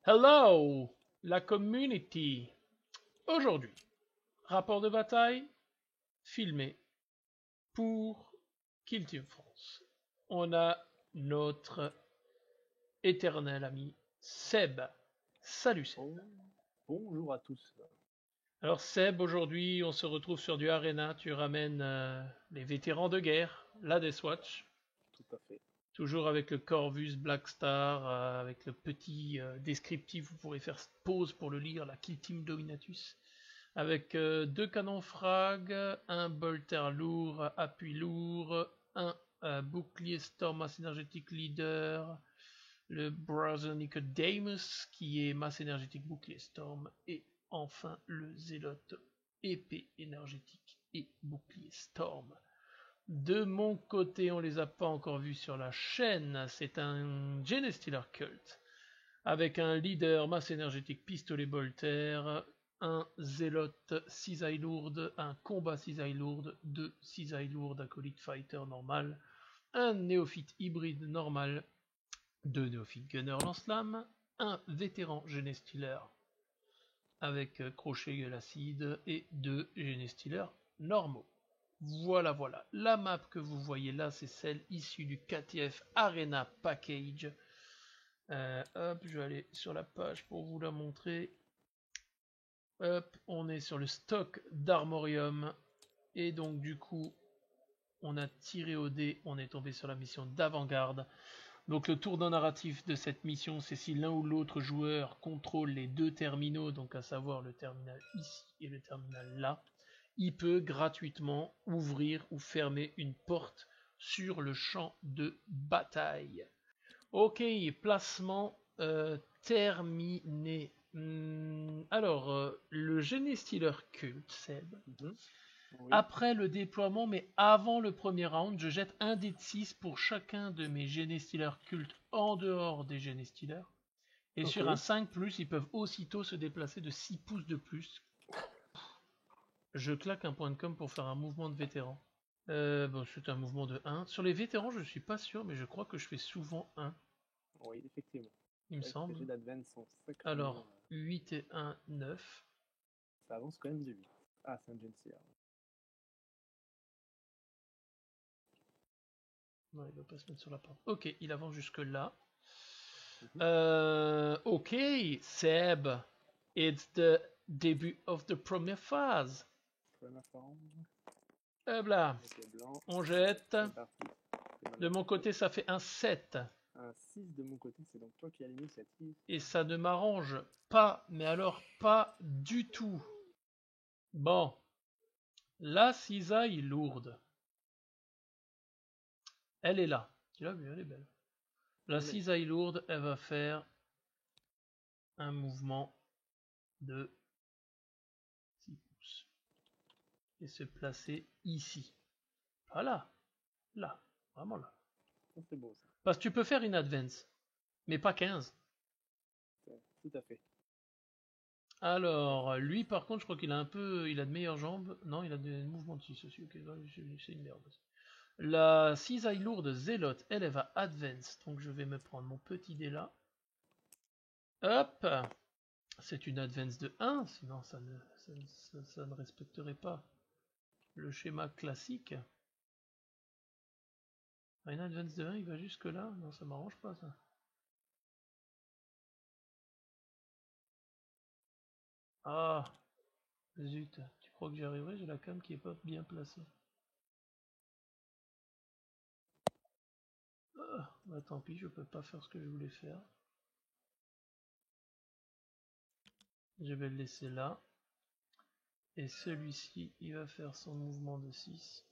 Hello, la community. Aujourd'hui, rapport de bataille filmé pour Kill Team France. On a notre éternel ami Seb. Salut Seb. Bonjour à tous. Alors Seb, aujourd'hui, on se retrouve sur du Arena. Tu ramènes les vétérans de guerre, la Deathwatch. Tout à fait. Toujours avec le Corvus Black Star, avec le petit descriptif, vous pourrez faire pause pour le lire, la Kill Team Dominatus. Avec deux canons frag, un bolter lourd, appui lourd, un bouclier storm masse énergétique leader, le Brother Nicodemus qui est masse énergétique bouclier storm, et enfin le zélote épée énergétique et bouclier storm. De mon côté, on les a pas encore vus sur la chaîne, c'est un Genestealer Cult avec un leader masse énergétique pistolet bolter, un zélote cisaille lourde, un combat cisaille lourde, deux cisailles lourdes acolyte fighter normal, un néophyte hybride normal, deux néophytes gunner lance-flamme, un vétéran Genestealer avec crochet gueule acide et deux Genestealer normaux. Voilà, la map que vous voyez là, c'est celle issue du KTF Arena Package. Hop, je vais aller sur la page pour vous la montrer. Hop, on est sur le stock d'Armorium. Et donc du coup, on a tiré au dé, on est tombé sur la mission d'avant-garde. Donc le tournant narratif de cette mission, c'est si l'un ou l'autre joueur contrôle les deux terminaux, donc à savoir le terminal ici et le terminal là, il peut gratuitement ouvrir ou fermer une porte sur le champ de bataille. Ok, placement terminé. Alors, le Genestealer Cult, Seb. Oui. Après le déploiement, mais avant le premier round, je jette un dé de 6 pour chacun de mes Genestealer Cult en dehors des Genestealers. Et sur un 5+, ils peuvent aussitôt se déplacer de 6 pouces de plus. Je claque un point de com pour faire un mouvement de vétéran. Bon, c'est un mouvement de 1. Sur les vétérans, je suis pas sûr, mais je crois que je fais souvent 1. Oui, effectivement. Il me semble. Les d'advance sont sacrément... Alors, 8 et 1, 9. Ça avance quand même de 8. Ah, c'est un Genestealer. Non, il va pas se mettre sur la porte. Ok, il avance jusque là. Mhm. Ok, Seb. It's the début of the première phase. Première forme. Hop là. Blanc. On jette. C'est parti. De mon côté, ça fait un 7. Un 6 de mon côté, c'est donc toi qui as l'initiative. Et ça ne m'arrange pas, mais alors pas du tout. Bon. La cisaille lourde. Elle est là. Tu l'as vu, elle est belle. La cisaille lourde, elle va faire un mouvement de 6 pouces. Et se placer ici. Voilà. Là. Vraiment là. C'est beau ça. Parce que tu peux faire une advance. Mais pas 15. Tout à fait. Alors, lui par contre, je crois qu'il a un peu. Il a de meilleures jambes. Non, il a des mouvements de 6 aussi. Ok, c'est une merde. La cisaille lourde zélote, elle va advance. Donc je vais me prendre mon petit dé là. Hop. C'est une advance de 1, sinon ça ne respecterait pas le schéma classique. Une advance de 1, il va jusque là. Non, ça m'arrange pas ça. Ah, zut. Tu crois que j'y arriverai? J'ai la cam qui est pas bien placée. Ah, bah tant pis, je peux pas faire ce que je voulais faire. Je vais le laisser là. Et celui-ci, il va faire son mouvement de 6.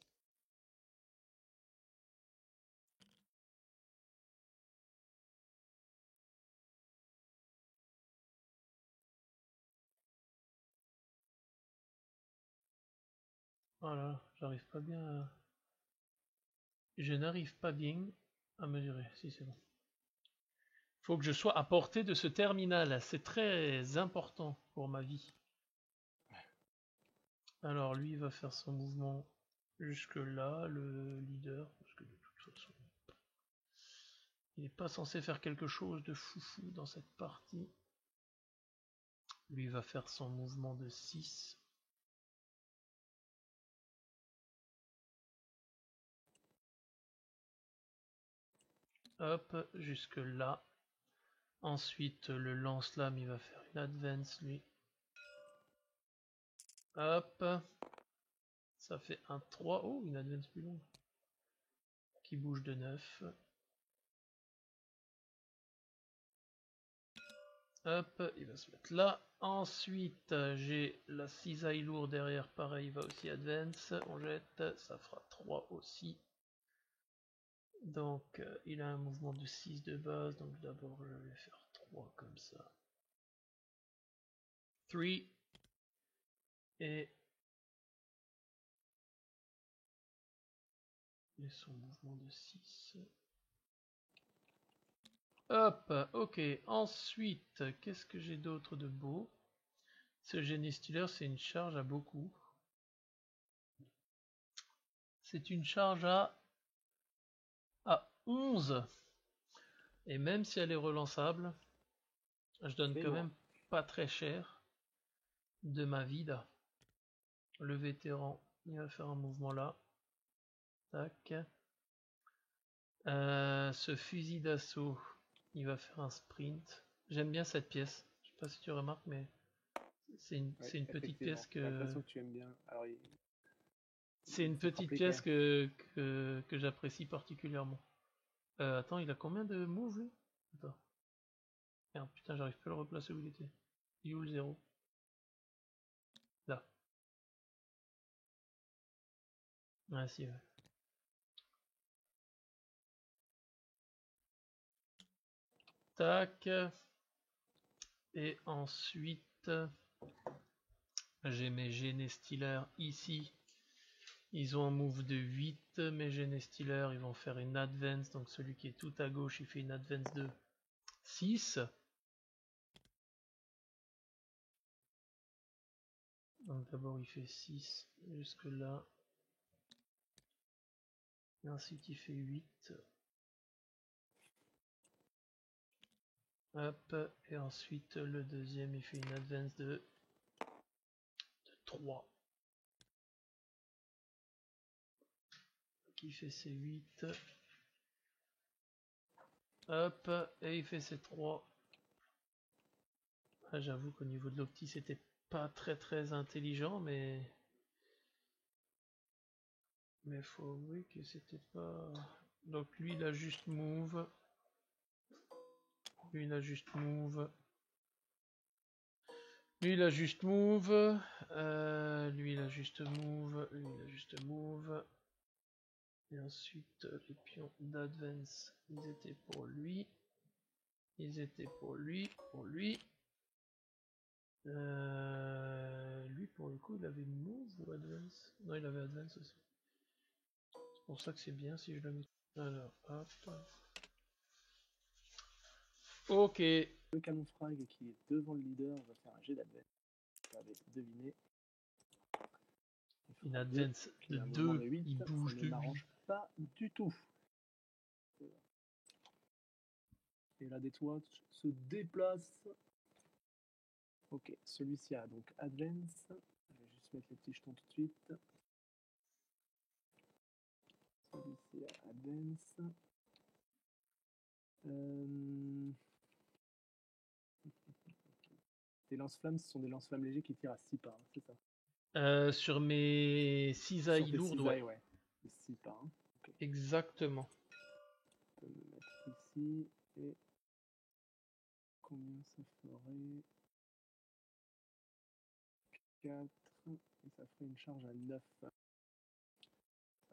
Voilà, j'arrive pas bien à... Je n'arrive pas bien à mesurer. Si, c'est bon. Faut que je sois à portée de ce terminal. C'est très important pour ma vie. Alors, lui, il va faire son mouvement jusque là, le leader. Parce que de toute façon, il n'est pas censé faire quelque chose de foufou dans cette partie. Lui va faire son mouvement de 6. Hop, jusque là. Ensuite, le lance-flamme, il va faire une advance, lui. Hop. Ça fait un 3. Oh, une advance plus longue. Qui bouge de 9. Hop, il va se mettre là. Ensuite, j'ai la cisaille lourde derrière. Pareil, il va aussi advance. On jette. Ça fera 3 aussi. Donc, il a un mouvement de 6 de base. Donc, d'abord, je vais faire 3 comme ça. 3. Et son mouvement de 6. Hop, ok. Ensuite, qu'est-ce que j'ai d'autre de beau? Ce génie stealer, c'est une charge à beaucoup. C'est une charge à 11. Et même si elle est relançable, je donne quand même pas très cher de ma vida. Le vétéran, il va faire un mouvement là. Tac. Ce fusil d'assaut, il va faire un sprint. J'aime bien cette pièce. Je sais pas si tu remarques, mais c'est une petite pièce que... J'ai l'impression que tu aimes bien. Alors, c'est une petite pièce que j'apprécie particulièrement. Attends, il a combien de moves lui? Attends. Merde, putain, j'arrive pas à le replacer où il était. Il est où le 0? Là. Ah si, ouais. Tac. Et ensuite, j'ai mes Genestealers ici. Ils ont un move de 8. Mes Genestealers, ils vont faire une advance. Donc celui qui est tout à gauche, il fait une advance de 6. Donc d'abord, il fait 6 jusque là. Et ensuite, il fait 8. Hop, et ensuite le deuxième il fait une advance de 3. Qui fait ses 8. Hop, et il fait ses 3. Ah, j'avoue qu'au niveau de l'opti c'était pas très intelligent, mais faut avouer que c'était pas... Donc lui il a juste move. Lui il a juste move. Lui il a juste move. Lui il a juste move. Lui il a juste move. Et ensuite les pions d'advance ils étaient pour lui. Ils étaient pour lui. Lui pour le coup il avait move ou advance? Non, il avait advance aussi. C'est pour ça que c'est bien si je le mets. Alors hop. Ok. Le canon frag qui est devant le leader va faire un jet d'advance. Vous avez deviné. Une advance de 2, il bouge de 8. m'arrange pas du tout. Et là des toits se déplace. Ok, celui-ci a donc advance. Je vais juste mettre les petits jetons tout de suite. Celui-ci a advance. Les lance-flammes, ce sont des lance-flammes légers qui tirent à 6 pas, hein, c'est ça? Sur mes cisailles lourdes, ouais. 6 pas. Hein. Okay. Exactement. On peut me mettre ici et combien ça ferait? 4 et ça ferait une charge à 9. Ça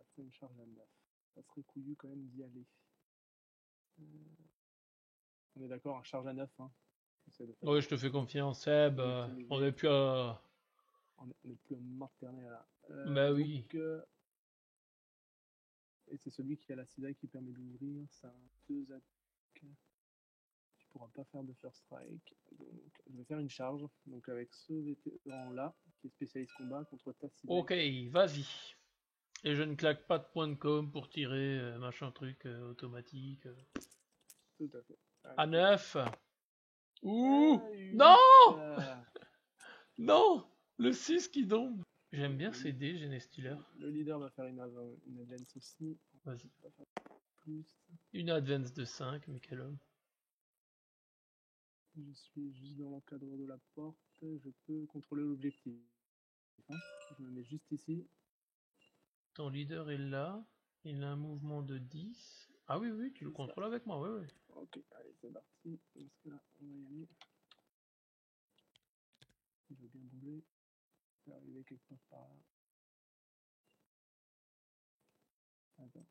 ferait une charge à 9. Ça serait couillu quand même d'y aller. On est d'accord, un charge à 9. Hein. Ouais, je te fais confiance, Seb. On n'est plus à... On n'est plus à martyrer là. Bah oui. Donc, et c'est celui qui a la cisaille qui permet d'ouvrir. Ça a 2 attaques. Tu pourras pas faire de first strike. Donc, je vais faire une charge. Donc, avec ce vétéran là, qui est spécialiste combat contre ta cisaille. Ok, vas-y. Et je ne claque pas de points de com pour tirer machin truc automatique. Tout à fait. À 9. Ouh, non. Non, le 6 qui tombe. J'aime bien ces dés, Genestealer. Le leader va faire une advance aussi. Vas-y. On va faire plus. Une advance de 5, mais quel homme. Je suis juste dans l'encadre de la porte. Je peux contrôler l'objectif. Hein, je me mets juste ici. Ton leader est là. Il a un mouvement de 10. Ah oui, oui, tu le C'est contrôles avec moi, oui, oui. Ok, allez, c'est parti. Parce que là, on va y aller. Je veux bien bouger. Je vais arriver quelque part par là. Attends.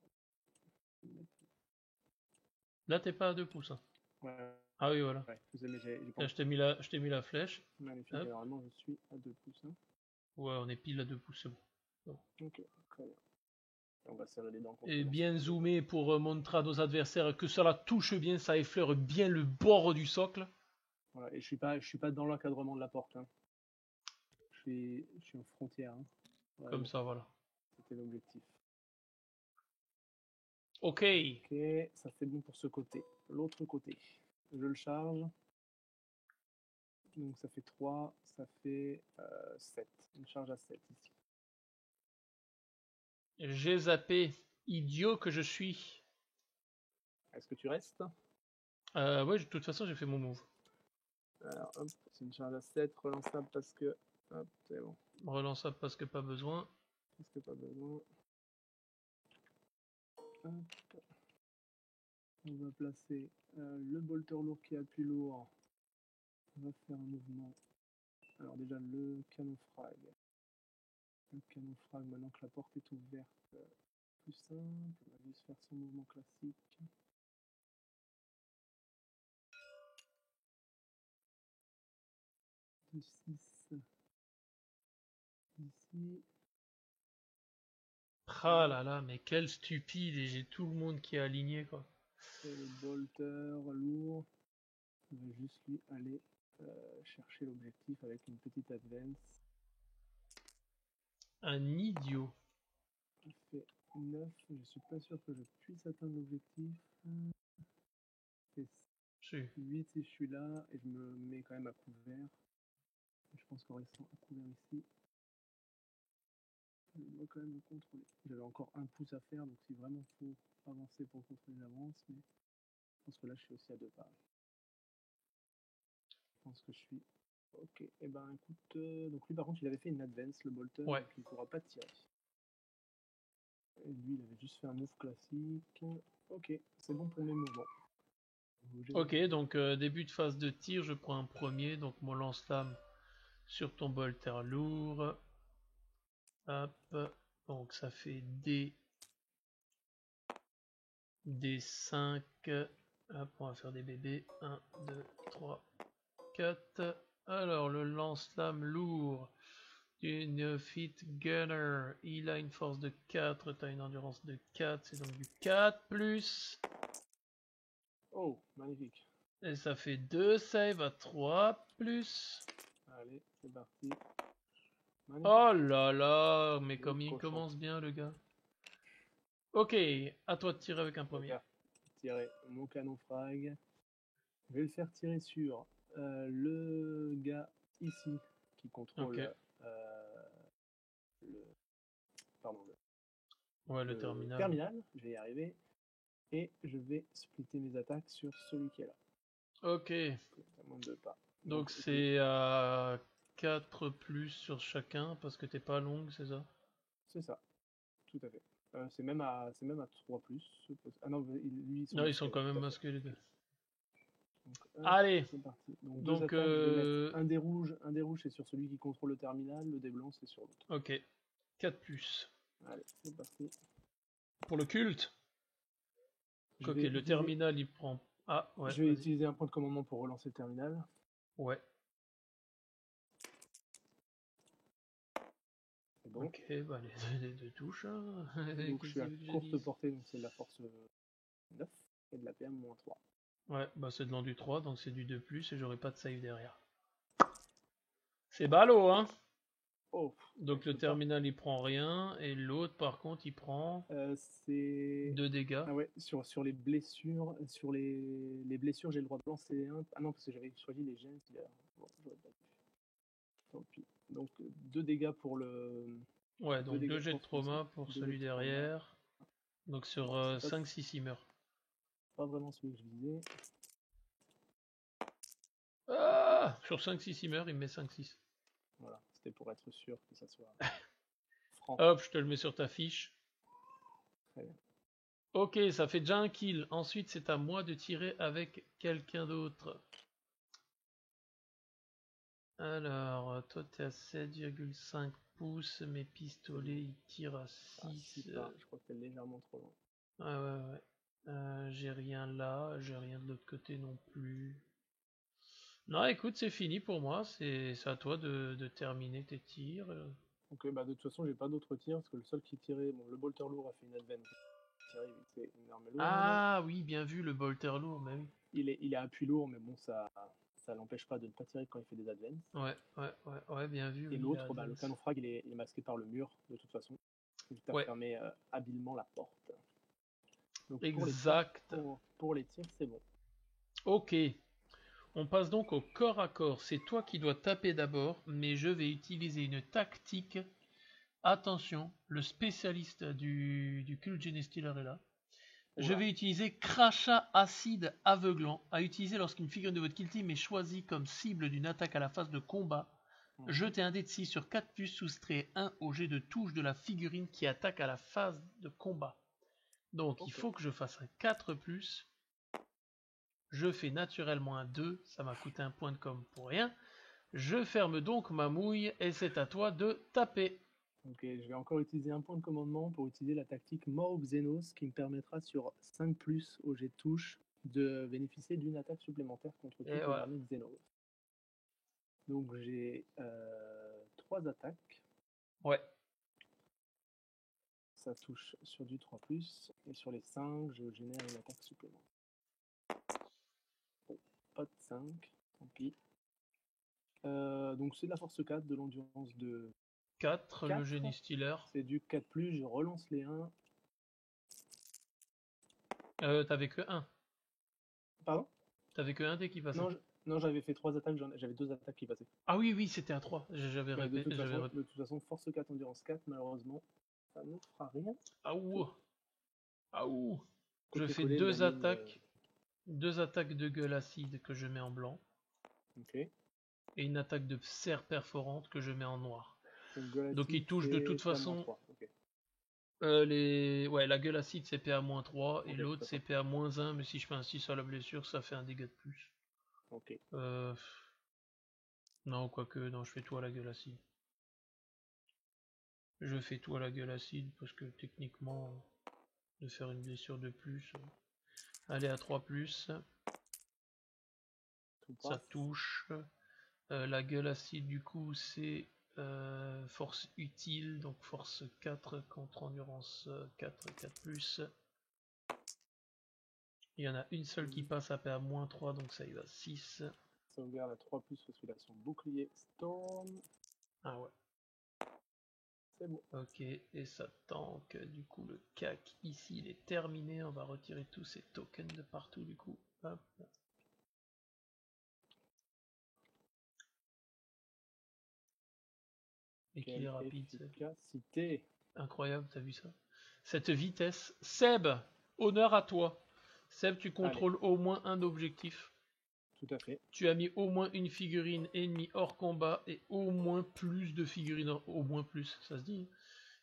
Là, t'es pas à 2 pouces. Hein. Ouais. Ah oui, voilà. Ouais, mais j'ai Là, pas. je t'ai mis la flèche. Magnifique, Hop. généralement je suis à 2 pouces. Hein. Ouais, on est pile à 2 pouces, c'est bon. Ok, très bien. On va serrer les dents contre Et l'ensemble. bien zoomé pour montrer à nos adversaires que cela touche bien, ça effleure bien le bord du socle. Voilà, et je suis pas dans l'encadrement de la porte. Hein. Je suis en frontière. Hein. Comme ça, voilà. C'était l'objectif. Ok. Ok, ça c'est bon pour ce côté. L'autre côté, je le charge. Donc ça fait 3, ça fait 7. Une charge à 7 ici. J'ai zappé. Idiot que je suis. Est-ce que tu restes? Ouais, de toute façon, j'ai fait mon move. Alors hop, c'est une charge à 7, relançable parce que... Hop, c'est bon. Relançable parce que pas besoin. Parce que pas besoin. Hop. On va placer le bolter lourd qui appuie lourd. On va faire un mouvement. Alors déjà le canon frag. Le canon frag, maintenant que la porte est ouverte, plus simple. On va juste faire son mouvement classique. De 6 ici. Ah là là, mais quel stupide. Et j'ai tout le monde qui est aligné, quoi. Et le bolter lourd, on va juste lui aller chercher l'objectif avec une petite advance. Un idiot. Il fait 9, je suis pas sûr que je puisse atteindre l'objectif. C'est 8 si je suis là, et je me mets quand même à couvert. Je pense qu'en restant à couvert ici, je dois quand même le contrôler. J'avais encore un pouce à faire, donc si vraiment faut avancer pour contrôler l'avance, mais je pense que là je suis aussi à 2 pas. Je pense que je suis... Ok, et ben écoute, donc lui par contre il avait fait une advance, le bolter, ouais. donc il ne pourra pas tirer. Et lui il avait juste fait un move classique. Ok, c'est bon pour mes mouvements. Ok, donc début de phase de tir, je prends un premier, donc mon lance-flamme sur ton bolter lourd. Hop, donc ça fait D5. Hop, on va faire des bébés. 1, 2, 3, 4. Alors, le lance-flamme lourd du Neophyte Gunner. Il a une force de 4, tu as une endurance de 4, c'est donc du 4 plus. Oh, magnifique. Et ça fait 2 saves à 3 plus. Allez, c'est parti. Magnifique. Oh là là, mais comme il commence bien le gars. Ok, à toi de tirer avec un premier. Tirer mon canon frag. Je vais le faire tirer sur le gars ici qui contrôle le terminal. terminal. Je vais y arriver. Et je vais splitter mes attaques sur celui qui est là. Ok. Donc c'est à 4 plus sur chacun parce que t'es pas longue, c'est ça? C'est ça, tout à fait. C'est même à 3 plus. Ah non, lui, non, ils sont quand même masqués les deux. Donc, allez, c'est parti. Donc attaques, je vais mettre un des rouges c'est sur celui qui contrôle le terminal, le des blancs c'est sur l'autre. Ok, 4 plus. Allez, c'est parti. Pour le culte. Ok, le terminal il prend... Ah ouais. Je vais utiliser un point de commandement pour relancer le terminal. Ouais. Bon. Ok, bah les deux touches. Hein. Donc je suis à courte portée, donc c'est de la force 9 et de la PM moins 3. Ouais, bah c'est de l'endu 3, donc c'est du 2 plus et j'aurai pas de save derrière. C'est ballot, hein. Oh, donc le terminal il prend rien et l'autre par contre il prend c'est 2 dégâts. Ah ouais, sur les blessures, les blessures j'ai le droit de lancer un. Ah non parce que j'avais choisi les gènes. Bon, j'aurais pas pu. Tant pis. Donc 2 dégâts pour le... Ouais, donc 2 dégâts jets de pour celui-ci, trauma pour 2 jets celui de trauma. derrière. Donc sur Bon, c'est 5-6 il meurt. pas vraiment celui que je visais. Ah, sur 5-6 il meurt, il me met 5-6. Voilà, c'était pour être sûr que ça soit franc. Hop, je te le mets sur ta fiche. Très bien. Ok, ça fait déjà un kill. Ensuite, c'est à moi de tirer avec quelqu'un d'autre. Alors, toi, t'es à 7,5 pouces. Mes pistolets, ils tirent à 6. Je crois que t'es légèrement trop loin. Ouais. J'ai rien là. J'ai rien de l'autre côté non plus. Non, écoute, c'est fini pour moi. C'est à toi de terminer tes tirs. Ok, bah de toute façon, j'ai pas d'autres tirs parce que le seul qui tirait, bon, le bolter lourd a fait une advance. C'est une arme lourde. Ah oui, bien vu, le bolter lourd, mais oui. Il est à appui lourd, mais bon, ça l'empêche pas de ne pas tirer quand il fait des advances. Ouais, bien vu. Et Oui, l'autre, bah, le canon frag, il est masqué par le mur, de toute façon. Il t'a fermé habilement la porte. Donc exact. Pour les tirs, c'est bon. Ok. On passe donc au corps à corps. C'est toi qui dois taper d'abord, mais je vais utiliser une tactique. Attention, le spécialiste du Cult Gene Stealer est là. Je vais utiliser crachat acide aveuglant, à utiliser lorsqu'une figurine de votre kill team est choisie comme cible d'une attaque à la phase de combat. Jetez un dé de 6 sur 4+, soustrait 1 au jet de touche de la figurine qui attaque à la phase de combat. Donc il faut que je fasse un 4+. Je fais naturellement un 2, ça m'a coûté un point de com pour rien. Je ferme donc ma mouille et c'est à toi de taper. Ok, je vais encore utiliser un point de commandement pour utiliser la tactique Mort au Xenos qui me permettra sur 5+ au jet de touche de bénéficier d'une attaque supplémentaire contre toutes les armées Xenos. Donc j'ai 3 attaques. Ouais. Ça touche sur du 3+, et sur les 5, je génère une attaque supplémentaire. Bon, pas de 5, tant pis. Donc c'est de la force 4, de l'endurance de 4, le génie stealer. C'est du 4+, je relance les 1. T'avais que 1. Pardon? T'avais que 1 dès qui passait. Non, j'avais fait 3 attaques, j'avais 2 attaques qui passaient. Ah oui, c'était à 3. J'avais répété. De toute façon, force 4, endurance 4, malheureusement, ça ne fera rien. Aouh. Je fais 2 attaques. 2 attaques de gueule acide que je mets en blanc. Ok. Et une attaque de serre perforante que je mets en noir. Donc il touche de toute façon. La gueule acide c'est PA-3 et l'autre c'est PA-1, mais si je fais un 6 à la blessure, ça fait un dégât de plus. Ok. Non, quoique, non, je fais tout à la gueule acide. Je fais tout à la gueule acide parce que techniquement, de faire une blessure de plus. Allez, à 3+. Ça touche. La gueule acide, du coup, c'est force utile, donc force 4 contre endurance 4, 4+. Il y en a une seule qui passe à PA-3, donc ça y va 6. Sauvegarde à 3+, parce qu'il a son bouclier Storm. Ah ouais. C'est bon. Ok, et ça tank. Du coup, le CAC ici, il est terminé. On va retirer tous ces tokens de partout, du coup. Hop. Et qu'il est rapide. Efficacité. Incroyable, t'as vu ça? Cette vitesse. Seb, honneur à toi. Seb, tu contrôles au moins un objectif. Tout à fait. Tu as mis au moins une figurine ennemie hors combat et au moins plus de figurines, au moins plus, ça se dit,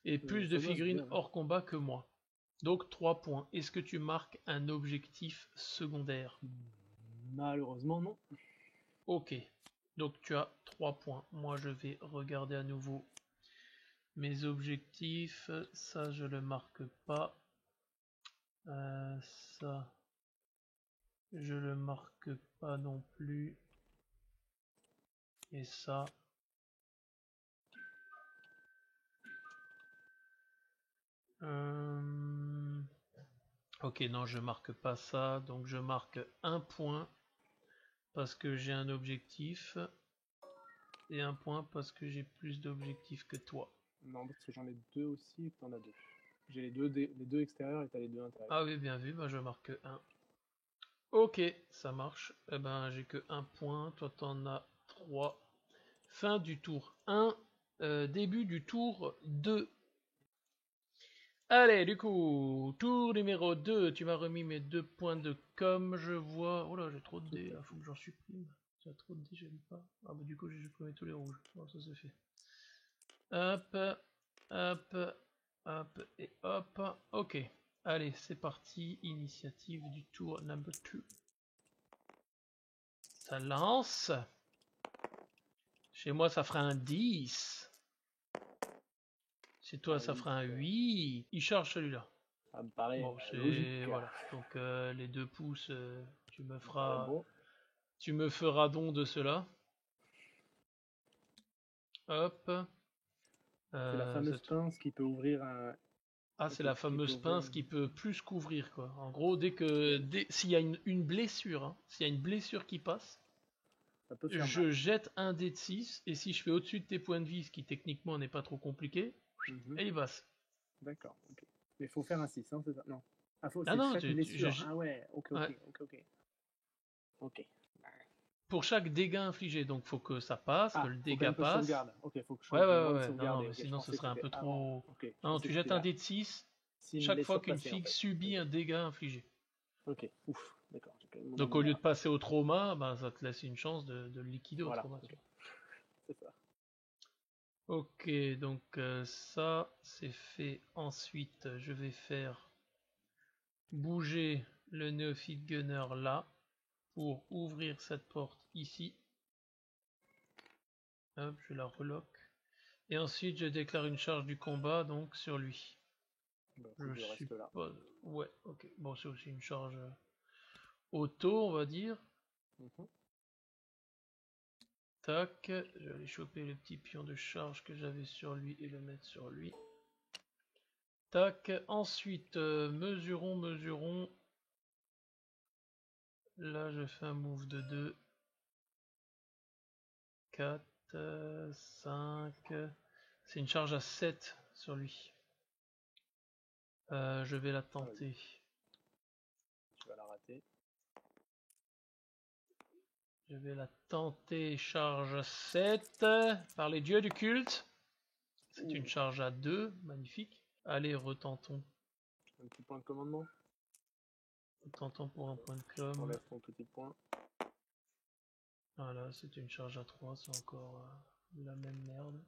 et plus de figurines hors combat que moi. Donc 3 points. Est-ce que tu marques un objectif secondaire? Malheureusement, non. Ok. Donc tu as 3 points. Moi, je vais regarder à nouveau mes objectifs. Ça, je le marque pas. Ça, je le marque pas non plus. Et ça... Ok, non, je marque pas ça, donc je marque un point parce que j'ai un objectif et un point parce que j'ai plus d'objectifs que toi. Non, parce que j'en ai 2 aussi et que t'en as 2. J'ai les deux extérieurs et t'as les 2 intérieurs. Ah oui, bien vu, bah je marque 1. Ok, ça marche. Eh ben, j'ai que 1 point, toi t'en as 3. Fin du tour 1. début du tour 2. Allez, du coup, tour numéro 2. Tu m'as remis mes 2 points de com, je vois. Oh là, j'ai trop de dés, là, faut que j'en supprime. J'ai trop de dés, j'aime pas. Ah bah du coup, j'ai supprimé tous les rouges. Bon, ça c'est fait. Hop, hop, hop, et hop. Ok. Allez, c'est parti. Initiative du tour number 2. Ça lance. Chez moi, ça fera un 10. Chez toi, ça fera un 8. Il charge celui-là. Ça me paraît Bon, logique. voilà. Donc les 2 pouces, tu me Ça me paraît bon. tu me feras don de cela. Hop. C'est la fameuse pince qui peut ouvrir un. Ah, c'est la fameuse pince qui peut plus couvrir, quoi. En gros, s'il y a une blessure, hein, s'il y a une blessure qui passe, ça peut faire je mal. jette un dé de 6, et si je fais au-dessus de tes points de vie, ce qui techniquement n'est pas trop compliqué, et il passe. D'accord, ok. Mais il faut faire un 6, hein, c'est ça? Non. Ah, Ah non, chaque blessure. Ah ouais, ok. Ok. Pour chaque dégât infligé, donc faut que ça passe, que le dégât faut que je passe. sauvegarde. Ok, faut que je Ouais. sauvegarde. Non, mais sinon ce serait un peu trop. Okay. Non, tu jettes un dé de 6 chaque fois qu'une figue subit un dégât infligé. Ok, ouf, d'accord. Donc au lieu de passer au trauma, bah, ça te laisse une chance de le liquider au trauma. Okay. C'est ça. Ok, donc ça c'est fait. Ensuite, je vais faire bouger le néophyte gunner là pour ouvrir cette porte ici. Hop, je la relock. Et ensuite, je déclare une charge du combat donc sur lui. Je reste là. Ouais, ok. Bon, c'est aussi une charge auto, on va dire. Tac, je vais aller choper le petit pion de charge que j'avais sur lui et le mettre sur lui. Tac, ensuite, mesurons. Là, je fais un move de 2. 4, 5. C'est une charge à 7 sur lui. Je vais la tenter. Tu vas la rater. Je vais la tenter, charge 7, par les dieux du culte. C'est une charge à 2, magnifique. Allez, retentons. Un petit point de commandement. Tentons pour un point de com. Enlève ton petit point. Voilà, c'est une charge à 3, c'est encore la même merde.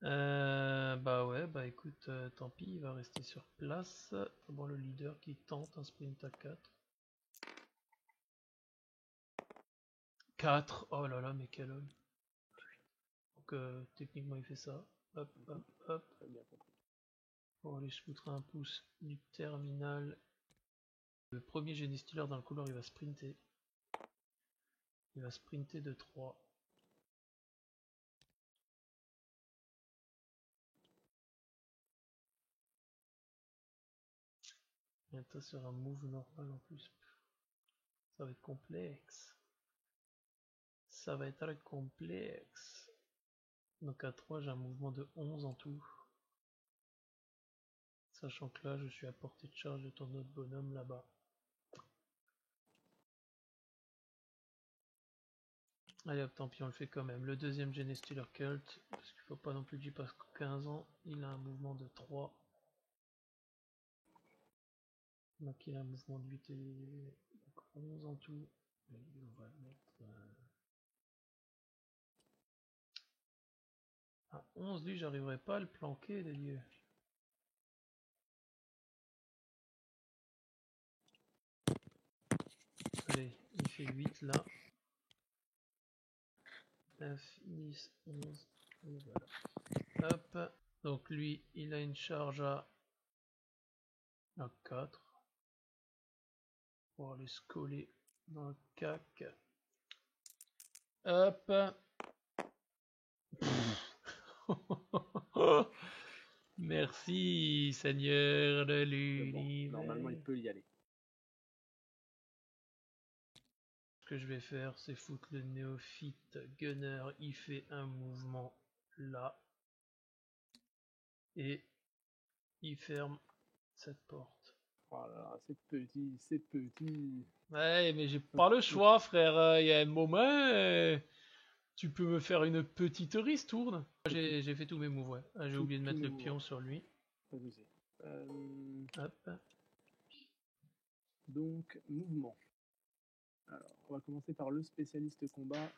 Bah ouais, bah écoute, tant pis, il va rester sur place. Bon, le leader qui tente un sprint à 4. 4, oh là là, mais quel homme. Donc techniquement il fait ça. Hop. Bon, allez, je foutrai un pouce du terminal. Le premier génie stealer dans le couloir, il va sprinter. Il va sprinter de 3. Et ça sur un move normal en plus. Ça va être complexe. Ça va être complexe. Donc à 3, j'ai un mouvement de 11 en tout. Sachant que là, je suis à portée de charge de ton autre bonhomme là-bas. Allez hop, tant pis, on le fait quand même. Le deuxième Genestealer Cult, parce qu'il faut pas non plus que j'y passe 15 ans. Il a un mouvement de 3. Donc il a un mouvement de 8 et 11 en tout. Et on va le mettre à 11, lui, j'arriverai pas à le planquer, les lieux. Allez, il fait 8 là. 9, 10, 11. Et voilà. Hop. Donc lui, il a une charge à 4. Pour aller se coller dans le cac. Hop. Merci, Seigneur de l'univers. Normalement, il peut y aller. Ce que je vais faire, c'est foutre le néophyte gunner. Il fait un mouvement là. Et il ferme cette porte. Oh là là, c'est petit. Ouais, mais j'ai pas le choix, frère. Il y a un moment. Tu peux me faire une petite ristourne? J'ai fait tous mes moves, ouais. Ah, j'ai oublié de mettre le pion sur lui. Pas de souci. Hop. Donc, mouvement. Alors, on va commencer par le spécialiste combat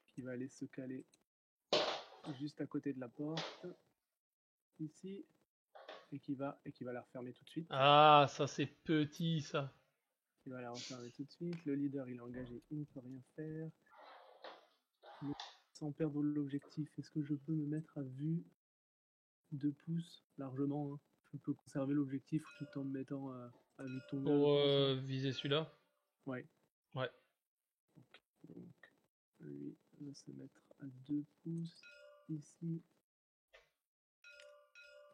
qui va aller se caler juste à côté de la porte, ici, et qui va la refermer tout de suite. Ah, ça c'est petit, ça. Il va la refermer tout de suite. Le leader, il est engagé, il ne peut rien faire. Mais sans perdre l'objectif, est-ce que je peux me mettre à vue 2 pouces largement, hein. Je peux conserver l'objectif tout en me mettant à vue de ton gars, Pour viser celui-là? Ouais. Ouais. Donc, lui va se mettre à 2 pouces ici.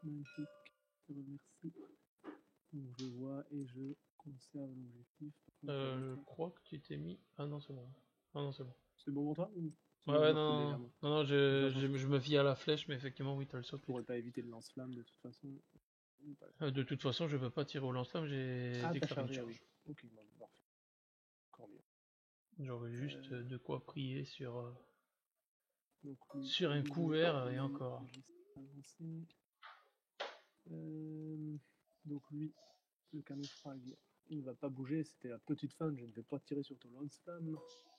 Magnifique, je te remercie. Donc je vois et je conserve l'objectif. Je crois que tu t'es mis. Ah non, c'est bon. Ah non, c'est bon. C'est bon pour toi ou Ouais, non, non, je me fie à la flèche, mais effectivement, oui, t'as le saut. Je pourrais pas éviter le lance-flamme de toute façon. De toute façon, je peux pas tirer au lance-flamme, j'ai déclaré une charge. Ok, bon, parfait. Encore mieux. J'aurais juste de quoi prier sur, Donc, sur un couvert et encore. Donc lui, le canon frag, il ne va pas bouger, c'était la petite fin, je ne vais pas tirer sur ton lance-flamme.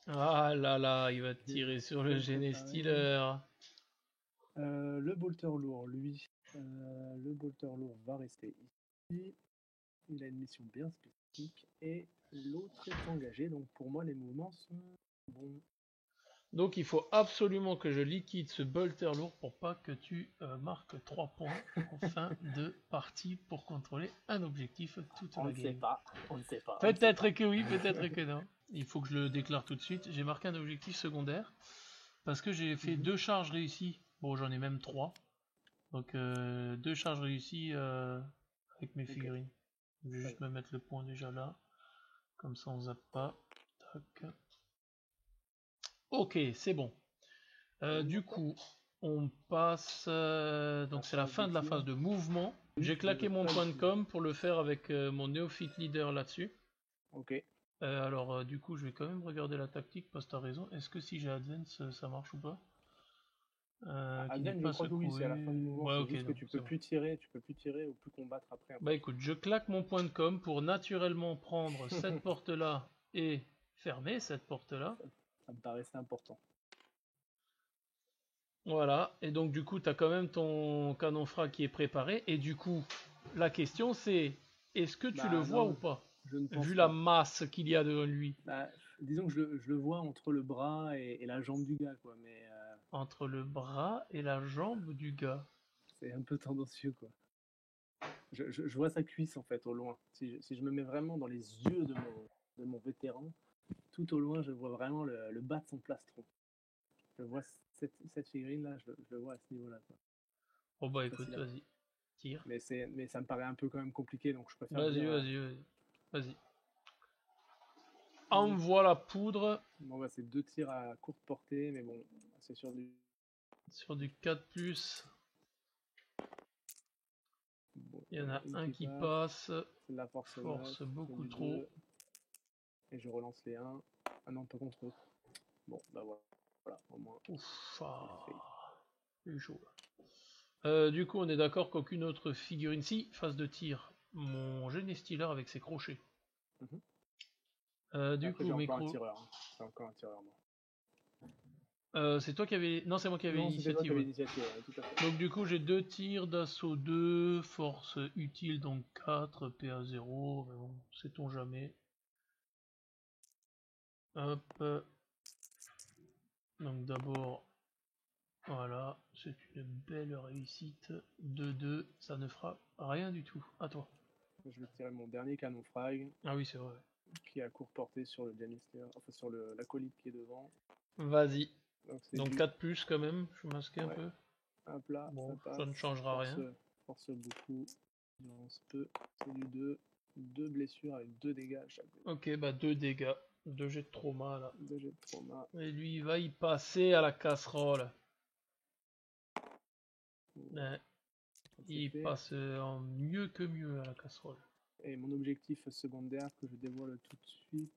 Ah là là, il va tirer sur le Genestealer. Le bolter lourd, lui, le bolter lourd va rester ici. Il a une mission bien spécifique et l'autre est engagé, donc pour moi les mouvements sont bons. Donc il faut absolument que je liquide ce bolter lourd pour pas que tu marques 3 points en fin de partie pour contrôler un objectif toute la game. On ne sait pas. Peut-être que oui, peut-être que non. Il faut que je le déclare tout de suite. J'ai marqué un objectif secondaire parce que j'ai fait 2 charges réussies. Bon, j'en ai même 3. Donc 2 charges réussies avec mes figurines. Je vais juste me mettre le point déjà là. Comme ça on zappe pas. Tac. Ok, c'est bon. Du coup, on passe. Donc c'est la fin de la phase de mouvement. J'ai claqué mon point de com pour le faire avec mon néophyte leader là-dessus. Ok. Alors du coup, je vais quand même regarder la tactique parce que tu as raison. Est-ce que si j'ai advance, ça marche ou pas? Advance, je crois que oui, c'est à la fin du mouvement. Ouais, c'est juste que tu peux plus tirer ou plus combattre après. Bah écoute, je claque mon point de com pour naturellement prendre cette porte-là et fermer cette porte-là. Ça me paraissait important. Voilà, et donc du coup, tu as quand même ton canon frag qui est préparé. Et du coup, la question c'est, est-ce que tu le vois ou pas? Je ne pense Vu pas. la masse qu'il y a devant lui. Bah, disons que je le vois entre le bras et la jambe du gars, quoi. Mais entre le bras et la jambe du gars. C'est un peu tendancieux, quoi. Je vois sa cuisse, en fait, au loin. Si je me mets vraiment dans les yeux de mon vétéran, tout au loin, je vois vraiment le bas de son plastron. Je vois cette figurine-là, je le vois à ce niveau-là, quoi. Oh bah écoute, vas-y, tire. Mais ça me paraît un peu quand même compliqué, donc je préfère... Vas-y. Envoie la poudre. Bon bah c'est 2 tirs à courte portée, mais bon, c'est sur du... Sur du 4+. Bon, il y en a un qui passe. C'est de la force beaucoup trop. 2. Et je relance les 1. Ah non, pas contre eux. Bon, bah voilà, au moins. Ouf, c'est chaud. Du coup, on est d'accord qu'aucune autre figurine, si, phase de tir, mon Genestealer avec ses crochets. Du coup, mes crochets. C'est encore un tireur, moi. C'est toi qui avais... Non, c'est moi qui avais l'initiative. Tout à fait. Donc du coup, j'ai 2 tirs d'assaut 2, force utile donc 4, PA 0, mais bon, sait-on jamais. Hop. Donc d'abord, voilà, c'est une belle réussite. 2-2, ça ne fera rien du tout. À toi. Je vais tirer mon dernier canon frag. Ah oui, c'est vrai. Qui est à courte portée sur le Janister, enfin sur l'acolyte qui est devant. Vas-y. Donc 4+ quand même, je vais masquer un peu. Hop là, bon, ça ne changera rien. Force beaucoup, lance peu, c'est du 2. 2 blessures avec 2 dégâts à chaque fois. Ok, bah 2 dégâts. 2 jets de trauma là. 2 jets de trauma. Et lui, il va y passer à la casserole. Ouais. Il passe en mieux que mieux à la casserole. Et mon objectif secondaire que je dévoile tout de suite.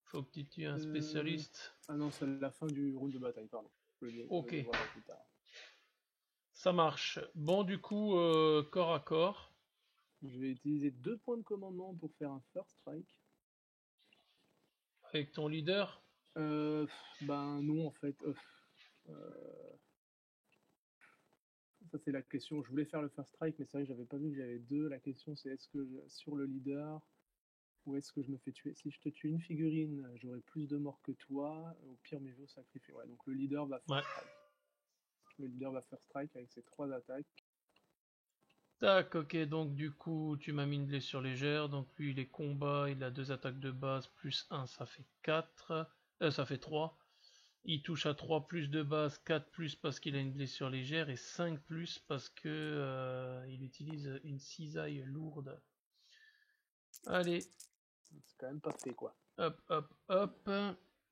Faut que tu tues un spécialiste. Ah non, c'est la fin du round de bataille, pardon. Ok. Je le verrai plus tard. Ça marche. Bon, du coup, corps à corps. Je vais utiliser 2 points de commandement pour faire un first strike. Avec ton leader. Ben non, en fait. Ça, c'est la question. Je voulais faire le first strike, mais c'est vrai que j'avais pas vu que j'avais 2. La question, c'est est-ce que sur le leader, ou est-ce que je me fais tuer? Si je te tue une figurine, j'aurai plus de morts que toi. Au pire, mes vœux sacrifiés. Ouais, donc le leader va first strike. Le leader va first strike avec ses 3 attaques. Tac, ok, donc du coup, tu m'as mis une blessure légère. Donc lui, il est combat, il a 2 attaques de base, plus 1, ça fait 4. Ça fait 3. Il touche à 3 plus de base, 4 plus parce qu'il a une blessure légère, et 5 plus parce que il utilise une cisaille lourde. Allez, C'est quand même pas fait, quoi. hop, hop, hop.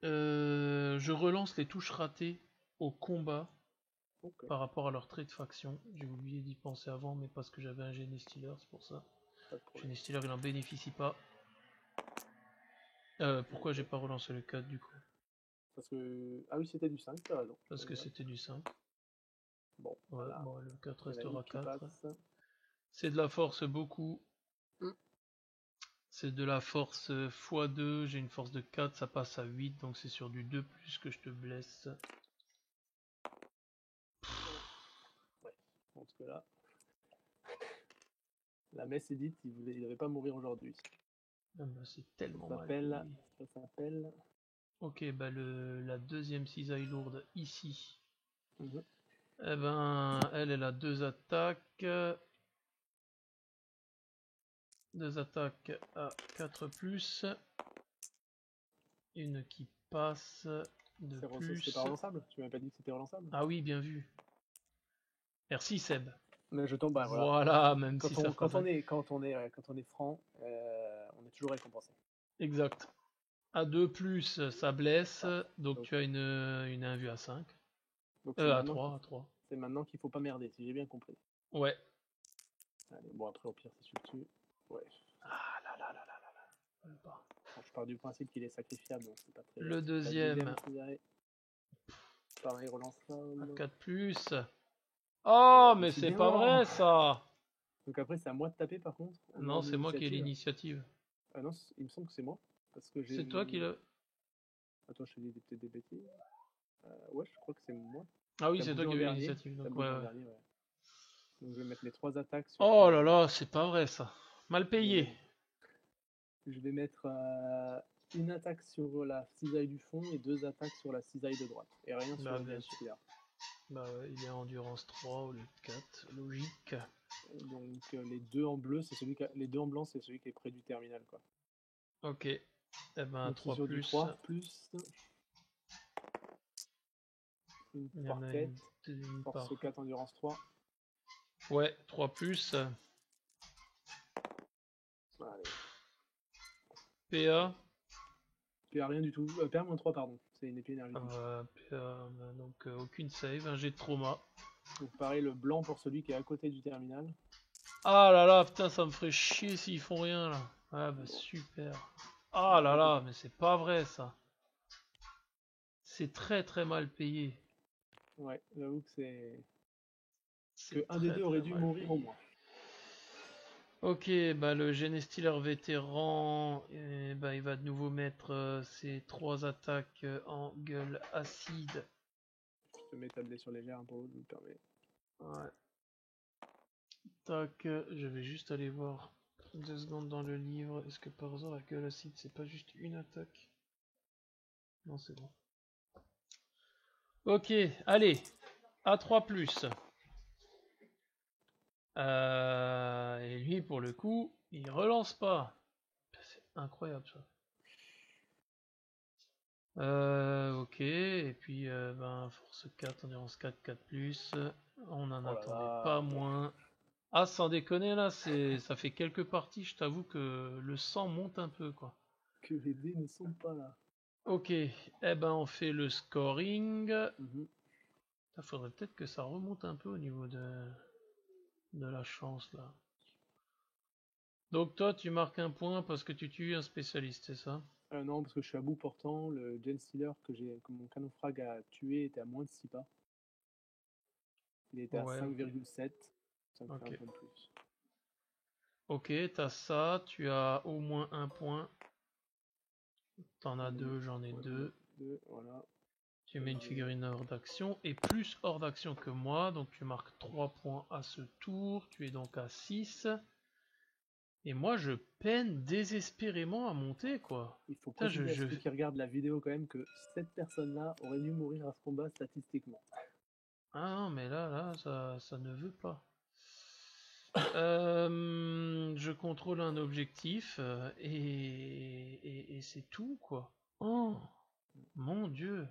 Je relance les touches ratées au combat. Okay. Par rapport à leur trait de faction. J'ai oublié d'y penser avant, mais parce que j'avais un Gene Stealer, c'est pour ça. Gene Stealer, il n'en bénéficie pas. Pourquoi j'ai pas relancé le 4 du coup? Parce que... Ah oui, c'était du 5, t'as raison. Parce que c'était du 5. Bon, Ouais, voilà. bon, le 4 restera 4. Passe. C'est de la force beaucoup. C'est de la force x2, j'ai une force de 4, ça passe à 8, donc c'est sur du 2 plus que je te blesse. Ouais, parce que là, la messe est dite, il devait pas mourir aujourd'hui. Ah bah, c'est tellement mal. Ça s'appelle... Ok, bah la deuxième cisaille lourde ici. Mhm. Eh ben, elle a 2 attaques. 2 attaques à 4 plus. Une qui passe de plus. C'est pas relançable? Tu m'avais pas dit que c'était relançable? Ah oui, bien vu. Merci Seb. Mais je tombe, bah, voilà. Voilà, même Quand si on, ça quand on est franc, on est toujours récompensé. Exact. À 2 plus, ça blesse. Donc tu as une invue à 5. Donc À 3, à 3. C'est maintenant qu'il faut pas merder, si j'ai bien compris. Ouais. Allez, bon, après, au pire, c'est sur dessus. Ouais. Ah là là là là là là. Bon, je pars du principe qu'il est sacrifiable, donc c'est pas très... Le deuxième. Pareil, relance là. À 4 plus. Oh, mais c'est pas vrai ça. Donc après, c'est à moi de taper par contre. Non, c'est moi qui ai l'initiative. Ah non, il me semble que c'est moi. Parce que j'ai... C'est toi qui l'as... Attends, je te dis peut-être des bêtises. Ouais, je crois que c'est moi. Ah oui, c'est toi qui as eu l'initiative. Donc, ouais. Donc je vais mettre mes 3 attaques sur... Oh là là, c'est pas vrai ça. Mal payé. Je vais mettre une attaque sur la cisaille du fond et 2 attaques sur la cisaille de droite. Et rien sur le Stealer. Bah ouais, il est endurance 3 au lieu de 4, logique. Donc les 2 en bleu, c'est celui qui les 2 en blanc, c'est celui qui est près du terminal, quoi. Ok. Eh ben, donc 3 sur plus. Du 3 plus. Une parfaite. Force 4, endurance 3. Ouais, 3 plus. Allez. PA. PA rien du tout. PA-3, pardon. C'est une épée énergétique. PA, donc aucune save, un jet de trauma. Donc pareil, le blanc pour celui qui est à côté du terminal. Ah là là, putain, ça me ferait chier s'ils font rien là. Ah bah super. Ah là là, mais c'est pas vrai ça. C'est très très mal payé. Ouais, j'avoue que c'est... Que un des deux aurait dû mourir au moins. Ok, bah le Gene Stealer vétéran, bah, il va de nouveau mettre ses 3 attaques en gueule acide. Je te mets ta blessure légère pour l'autre, je me permets. Ouais. Tac, je vais juste aller voir 2 secondes dans le livre. Est-ce que par hasard la gueule acide c'est pas juste une attaque? Non, c'est bon. Ok, allez, A3 plus. Et lui, pour le coup, il relance pas. C'est incroyable ça. Ok, et puis ben, force 4, endurance 4, 4 plus. On n'en attendait pas moins. Ah, sans déconner, là, ça fait quelques parties, je t'avoue que le sang monte un peu, quoi. Que les dés ne sont pas là. Ok, eh ben on fait le scoring. Il faudrait peut-être que ça remonte un peu au niveau de la chance, là. Donc toi, tu marques un point parce que tu tues un spécialiste, c'est ça? Non, parce que je suis à bout portant. Le Gen Stealer que mon canon frag a tué était à moins de 6 pas. Il était à Ouais, 5,7. Ça me fait un ok. point de plus. Ok, t'as ça, tu as au moins un point. T'en as deux, j'en ai Ouais, deux. voilà. Tu mets une figurine hors d'action et plus hors d'action que moi, donc tu marques 3 points à ce tour. Tu es donc à 6. Et moi, je peine désespérément à monter, quoi. Il faut Putain, préciser à ceux qui regardent la vidéo quand même que cette personne-là aurait dû mourir à ce combat statistiquement. Ah non, mais là, ça ne veut pas. Je contrôle un objectif et c'est tout, quoi. Oh, mon Dieu.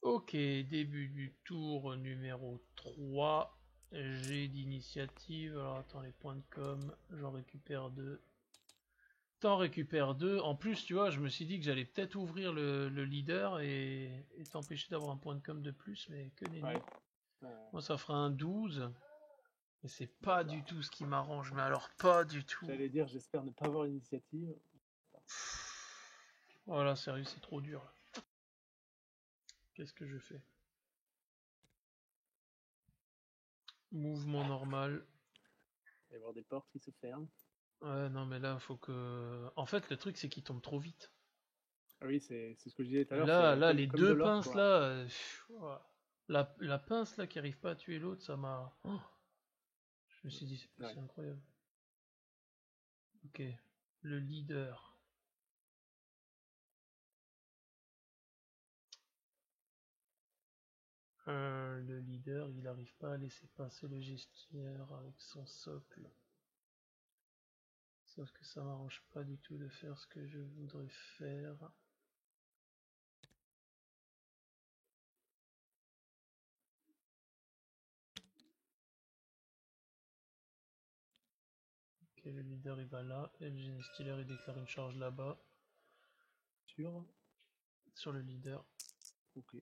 Ok, début du tour numéro 3. J'ai d'initiative. Alors attends, les points de com, j'en récupère 2. T'en récupères 2. En plus, tu vois, je me suis dit que j'allais peut-être ouvrir le leader et t'empêcher d'avoir un point de com de plus, mais que nenni. Ouais. Moi, ça fera un 12. Et c'est pas du tout ce qui m'arrange, mais alors pas du tout. J'allais dire, j'espère ne pas avoir l'initiative. Voilà, sérieux, c'est trop dur. Qu'est-ce que je fais? Mouvement normal. Il va y avoir des portes qui se ferment. Ouais, non, mais là, faut que... En fait, le truc, c'est qu'il tombe trop vite. Ah oui, c'est ce que je disais tout à Et l'heure. là, les comme deux de l'or, pinces, quoi. là... la pince, là, qui arrive pas à tuer l'autre, ça m'a... Oh, je me suis dit, c'est incroyable. Ok, le leader. Le leader, il n'arrive pas à laisser passer le gestionnaire avec son socle. Sauf que ça m'arrange pas du tout de faire ce que je voudrais faire. Ok, le leader il va là, et le génie stealer il déclare une charge là-bas. Sur le leader. Ok.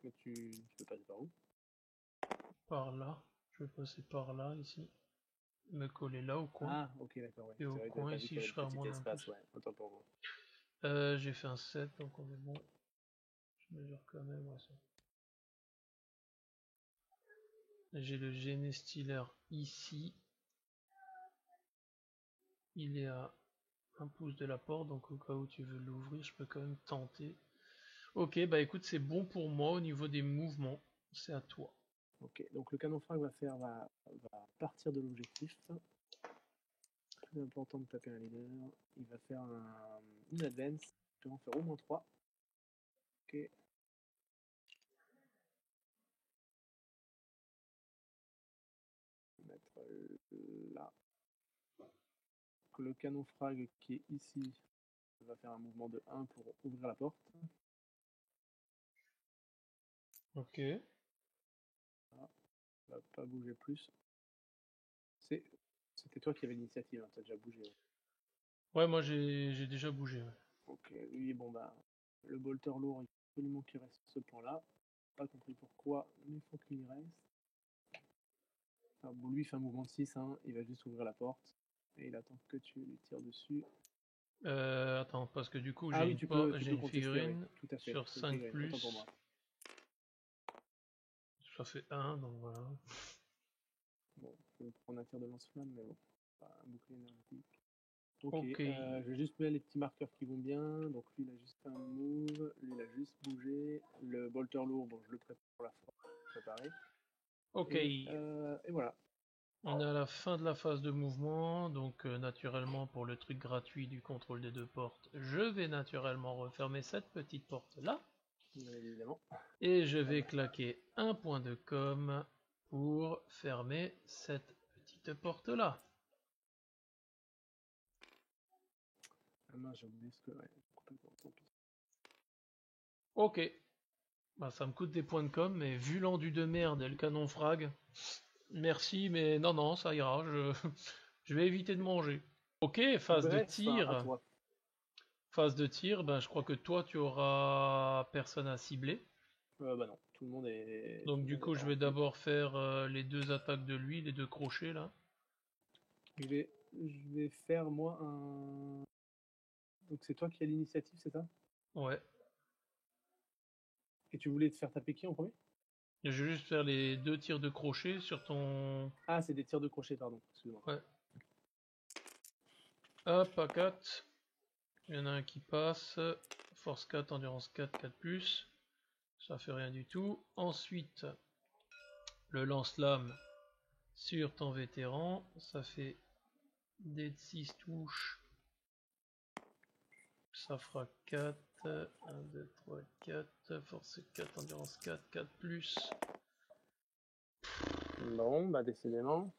Mais tu peux passer par où? Par là. Je vais passer par là, ici. Me coller là au coin. Ah, ok, d'accord. Ouais. Et au Vrai, coin, pas vu ici, qu'il y je avait serai le à petit moins d'un espace, pouce. ouais. Autant pour moi. J'ai fait un 7, donc on est bon. Je mesure quand même, ouais, ça. J'ai le génie stealer ici. Il est à un pouce de la porte, donc au cas où tu veux l'ouvrir, je peux quand même tenter. Ok, bah écoute, c'est bon pour moi au niveau des mouvements. C'est à toi. Ok, donc le canon frag va partir de l'objectif. Plus important de taper un leader. Il va faire une advance. Je vais en faire au moins 3. Ok. Mettre là. Le canon frag qui est ici va faire un mouvement de 1 pour ouvrir la porte. Ok. Voilà. Il va pas bouger plus. C'était toi qui avais l'initiative, hein, t'as déjà bougé. Ouais, moi j'ai déjà bougé. Ouais. Ok, lui, bon bah, le bolter lourd, il faut absolument qu'il reste ce point-là. Pas compris pourquoi, mais il faut qu'il y reste. Alors, bon, lui, il fait un mouvement de 6, hein, il va juste ouvrir la porte. Et il attend que tu lui tires dessus. Attends, parce que du coup Ah j'ai oui, une, tu peux une contester, figurine oui, tout à fait. sur 5 Autant pour moi. Ça fait 1, donc voilà. Bon, je vais prendre un tir de lance-flamme, mais bon, pas un bouclier énergétique. Ok, Ok. je vais juste mettre les petits marqueurs qui vont bien. Donc lui, il a juste fait un move, lui, il a juste bougé. Le bolter lourd, bon, je le prépare pour la fois. Préparé. Ok. Et voilà. On est à la fin de la phase de mouvement, donc naturellement pour le truc gratuit du contrôle des deux portes, je vais naturellement refermer cette petite porte là. Bien évidemment. Et je vais claquer un point de com pour fermer cette petite porte là. Ah mince, j'ai oublié ce que. Ouais, complètement, tant pis. Ok. Bah, ça me coûte des points de com, mais vu l'endu de merde et le canon frag, merci, mais non, ça ira, je vais éviter de manger. Ok, phase de Bref, à tir. toi. Phase de tir, ben, je crois que toi, tu auras personne à cibler. Bah non, tout le monde Donc du coup, je vais d'abord faire les deux attaques de lui, les deux crochets, là. Je vais faire, moi, un Donc c'est toi qui as l'initiative, c'est ça? Ouais. Et tu voulais te faire taper qui en premier? Je vais juste faire les 2 tirs de crochet sur ton... Ah, c'est des tirs de crochet, pardon. Excuse-moi. Ouais. Hop, à 4. Il y en a un qui passe. Force 4, endurance 4, 4+. Ça fait rien du tout. Ensuite, le lance-flamme sur ton vétéran. Ça fait des 6 touches. Ça fera 4. 1, 2, 3, 4. Force 4, endurance 4, 4+. Bon, bah décidément.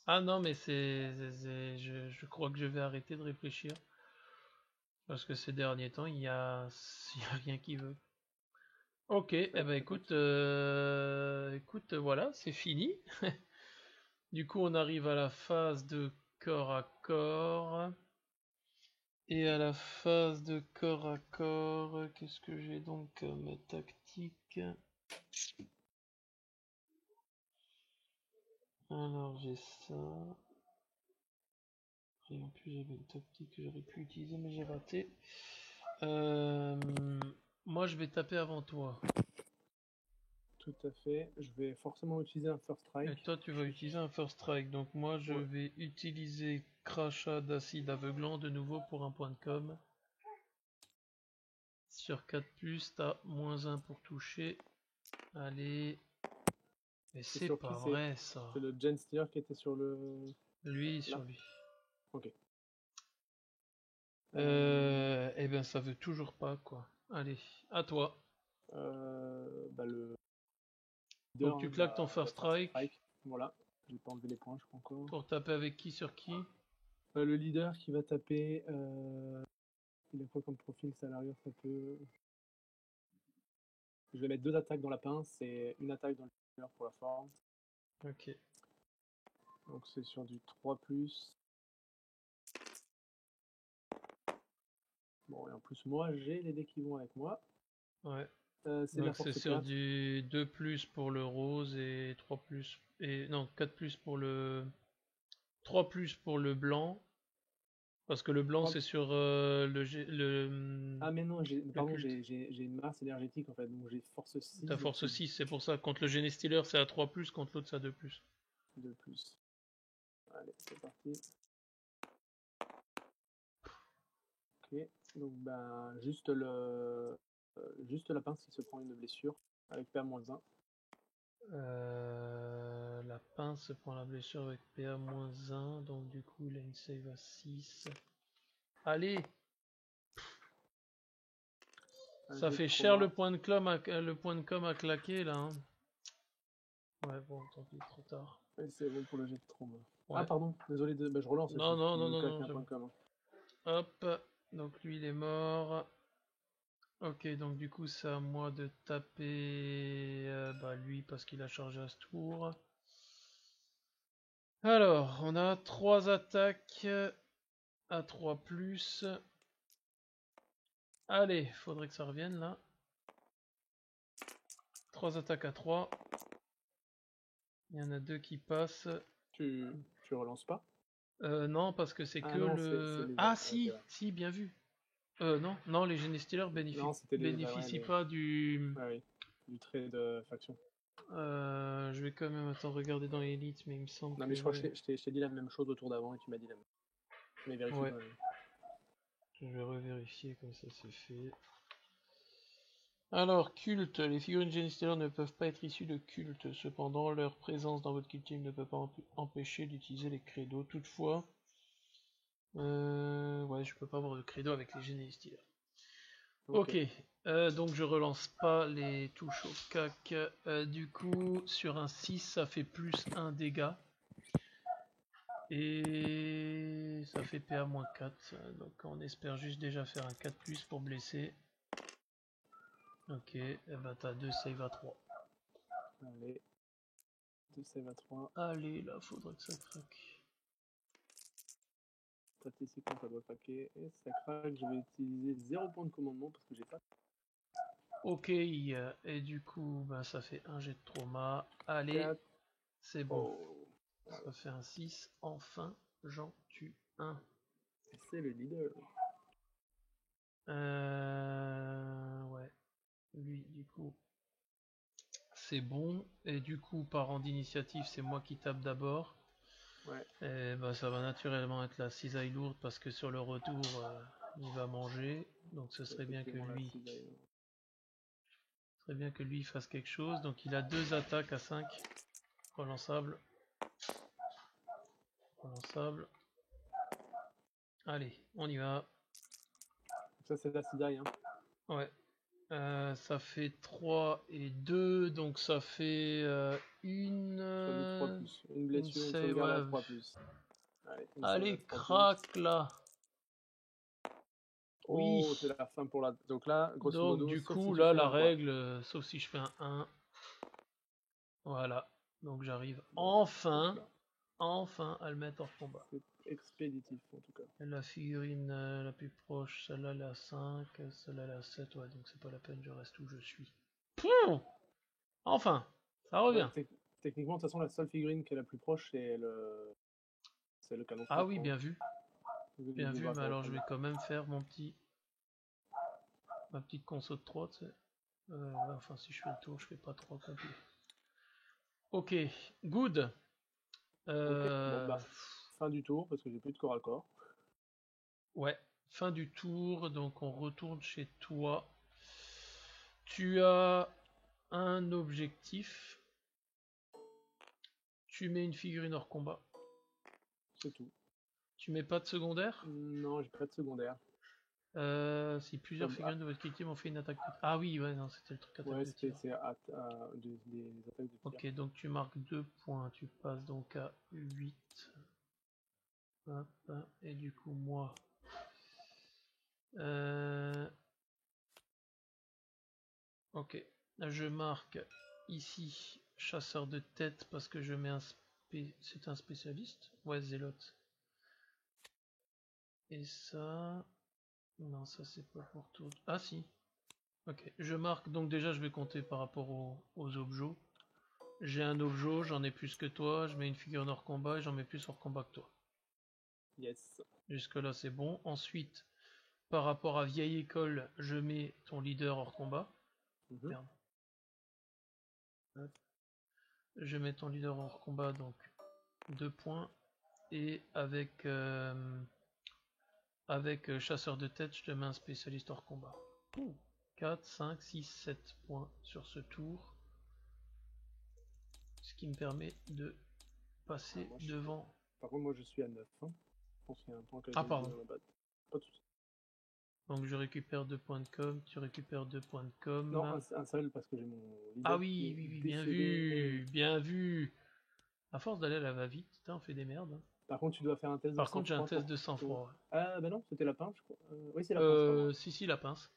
Ah non, mais je crois que je vais arrêter de réfléchir. Parce que ces derniers temps, il y a rien qui veut. Ok, eh ben écoute, voilà, c'est fini. Du coup, on arrive à la phase de corps à corps. Et à la phase de corps à corps, qu'est-ce que j'ai donc comme tactique? Alors j'ai ça. Et en plus j'avais une tactique que j'aurais pu utiliser mais j'ai raté. Moi je vais taper avant toi. Tout à fait. Je vais forcément utiliser un first strike. Et toi tu vas utiliser un first strike. Donc moi je vais utiliser crachat d'acide aveuglant de nouveau pour un point de com. Sur 4+, t'as -1 pour toucher. Allez. Mais c'est pas vrai ça. C'est le Gen Stealer qui était sur le... Lui, là. sur lui. Ok. Eh ben ça veut toujours pas quoi. Allez, à toi. Bah le... Donc tu claques ton first strike. Voilà. J'ai pas enlevé les points, je crois encore. Pour taper avec qui sur qui? Le leader qui va taper... Il a quoi comme profil, ça à l'arrière, ça peut... Je vais mettre 2 attaques dans la pince et une attaque dans le leader pour la forme. Ok. Donc c'est sur du 3+. Bon, et en plus, moi, j'ai les dés qui vont avec moi. Ouais. C'est Donc c'est sur du 2+ pour le rose et 3+. Et non, 4+ pour le... 3+ pour le blanc. Parce que le blanc c'est sur le... Ah mais non, pardon, j'ai une masse énergétique en fait, donc j'ai force 6. T'as force 6, c'est pour ça. Contre le Genestealer c'est à 3+, contre l'autre c'est à 2+. 2+. Allez, c'est parti. Ok, donc ben juste la pince qui se prend une blessure avec PA-1. La pince prend la blessure avec PA-1, donc du coup il a une save à 6. Allez! Ça fait cher le point de com à claquer là. Hein. Ouais, bon, tant pis, trop tard. C'est bon pour le jet de trauma. Ouais. Ah pardon, désolé, je relance. Non, non, un point com. Hop, donc lui il est mort. Ok, donc du coup c'est à moi de taper lui parce qu'il a chargé à ce tour. Alors, on a 3 attaques à 3+. Allez, faudrait que ça revienne là. 3 attaques à 3. Il y en a 2 qui passent. Tu relances pas? Non, parce que c'est que non, le... Si, okay, si, bien vu. Non, les Genestealers bénéficient pas du... oui, du trait de faction. Je vais quand même regarder dans Elite, mais il me semble non, mais je crois que je t'ai dit la même chose au tour d'avant et tu m'as dit la même. Mais vérifie pas. Je vais revérifier comme ça c'est fait. Alors, culte. Les figurines Genestealer ne peuvent pas être issues de culte. Cependant, leur présence dans votre kill team ne peut pas empêcher d'utiliser les credos. Toutefois, je peux pas avoir de credo avec les Genestealers. Ok, donc je relance pas les touches au cac. Du coup, sur un 6, ça fait +1 dégât. Et ça fait PA-4. Donc on espère juste déjà faire un 4+ pour blesser. Ok, et bah t'as 2 save à 3. Allez, 2 save à 3. Allez, là, faudrait que ça craque. Statistiquement, ça doit craquer. Et ça craque, je vais utiliser 0 point de commandement parce que j'ai pas. Ok, et du coup, bah, ça fait un jet de trauma. Allez, c'est bon. Oh. Ça fait un 6. Enfin, j'en tue un. C'est le leader. Ouais. Lui, du coup, c'est bon. Et du coup, par rang d'initiative, c'est moi qui tape d'abord. Ouais. Et bah, ça va naturellement être la cisaille lourde parce que sur le retour, il va manger. Donc ce serait bien que lui. Très bien que lui fasse quelque chose. Donc il a 2 attaques à 5. Relançable. Relançable. Allez, on y va. Ça, c'est la cisaille. Hein. Ouais. Ça fait 3 et 2. Donc ça fait une. Sur du 3+. Une blessure, une save, sauvegarde à ouais. 3+. Allez, une save à Allez, 3+. crac là. Oui. Oh, c'est la fin pour la. Donc là, grosso Donc modo, du sauf coup, si tu là, fais la un quoi. règle, sauf si je fais un 1. Voilà. Donc j'arrive enfin, enfin à le mettre hors combat. C'est expéditif en tout cas. La figurine la plus proche, celle-là elle est à 5, celle-là elle est à 7, ouais, donc c'est pas la peine, je reste où je suis. Pouh, enfin, ça revient. Ouais, techniquement, de toute façon, la seule figurine qui est la plus proche, c'est le canon Ah frag, oui, quoi. bien vu. Vu Bien les vu, bras mais qu'on alors je vais reprend. quand même faire ma petite conso de 3, tu sais. Ouais, enfin, si je fais le tour, je fais pas 3 complet. Ok, good. Ok, bon bah, fin du tour, parce que j'ai plus de corps à corps. Ouais, fin du tour, donc on retourne chez toi. Tu as un objectif. Tu mets une figurine hors combat. C'est tout. Tu mets pas de secondaire. Non, j'ai pas de secondaire. Si plusieurs figurines de votre équipe ont fait une attaque de... Ah oui, ouais, non, c'était le truc attaque Ouais, de tir. c'est des attaques de tir. Ok, donc tu marques 2 points. Tu passes donc à 8. Hop, et du coup, moi... Ok, je marque ici chasseur de tête parce que je mets un... C'est un spécialiste. Ouais, zélote. Et ça... Non, ça c'est pas pour tout. Ah si. Ok, je marque, donc déjà je vais compter par rapport aux objets. J'ai un objet, j'en ai plus que toi, je mets une figurine hors combat et j'en mets plus hors combat que toi. Yes. Jusque là c'est bon. Ensuite, par rapport à vieille école, je mets ton leader hors combat. Merde. Je mets ton leader hors combat, donc 2 points. Et avec chasseur de tête, je te mets un spécialiste hors combat. 4, 5, 6, 7 points sur ce tour. Ce qui me permet de passer devant. Par contre, moi je suis à 9. Hein. Je pense qu'il y a un point que Ah, j'ai pardon. oublié là-bas. Pas de soucis. Donc je récupère 2 points de com, tu récupères 2 points de com. Non, un seul parce que j'ai mon Ah leader qui oui, est oui, oui, bien décédé. vu, bien vu. À force d'aller à la va-vite, putain, on fait des merdes. Hein. Par contre, tu dois faire un test de Par contre, j'ai un sang-froid test pour. de sang-froid. Ah, bah non, c'était la pince, je crois. Oui, c'est la pince, pardon. Si, la pince.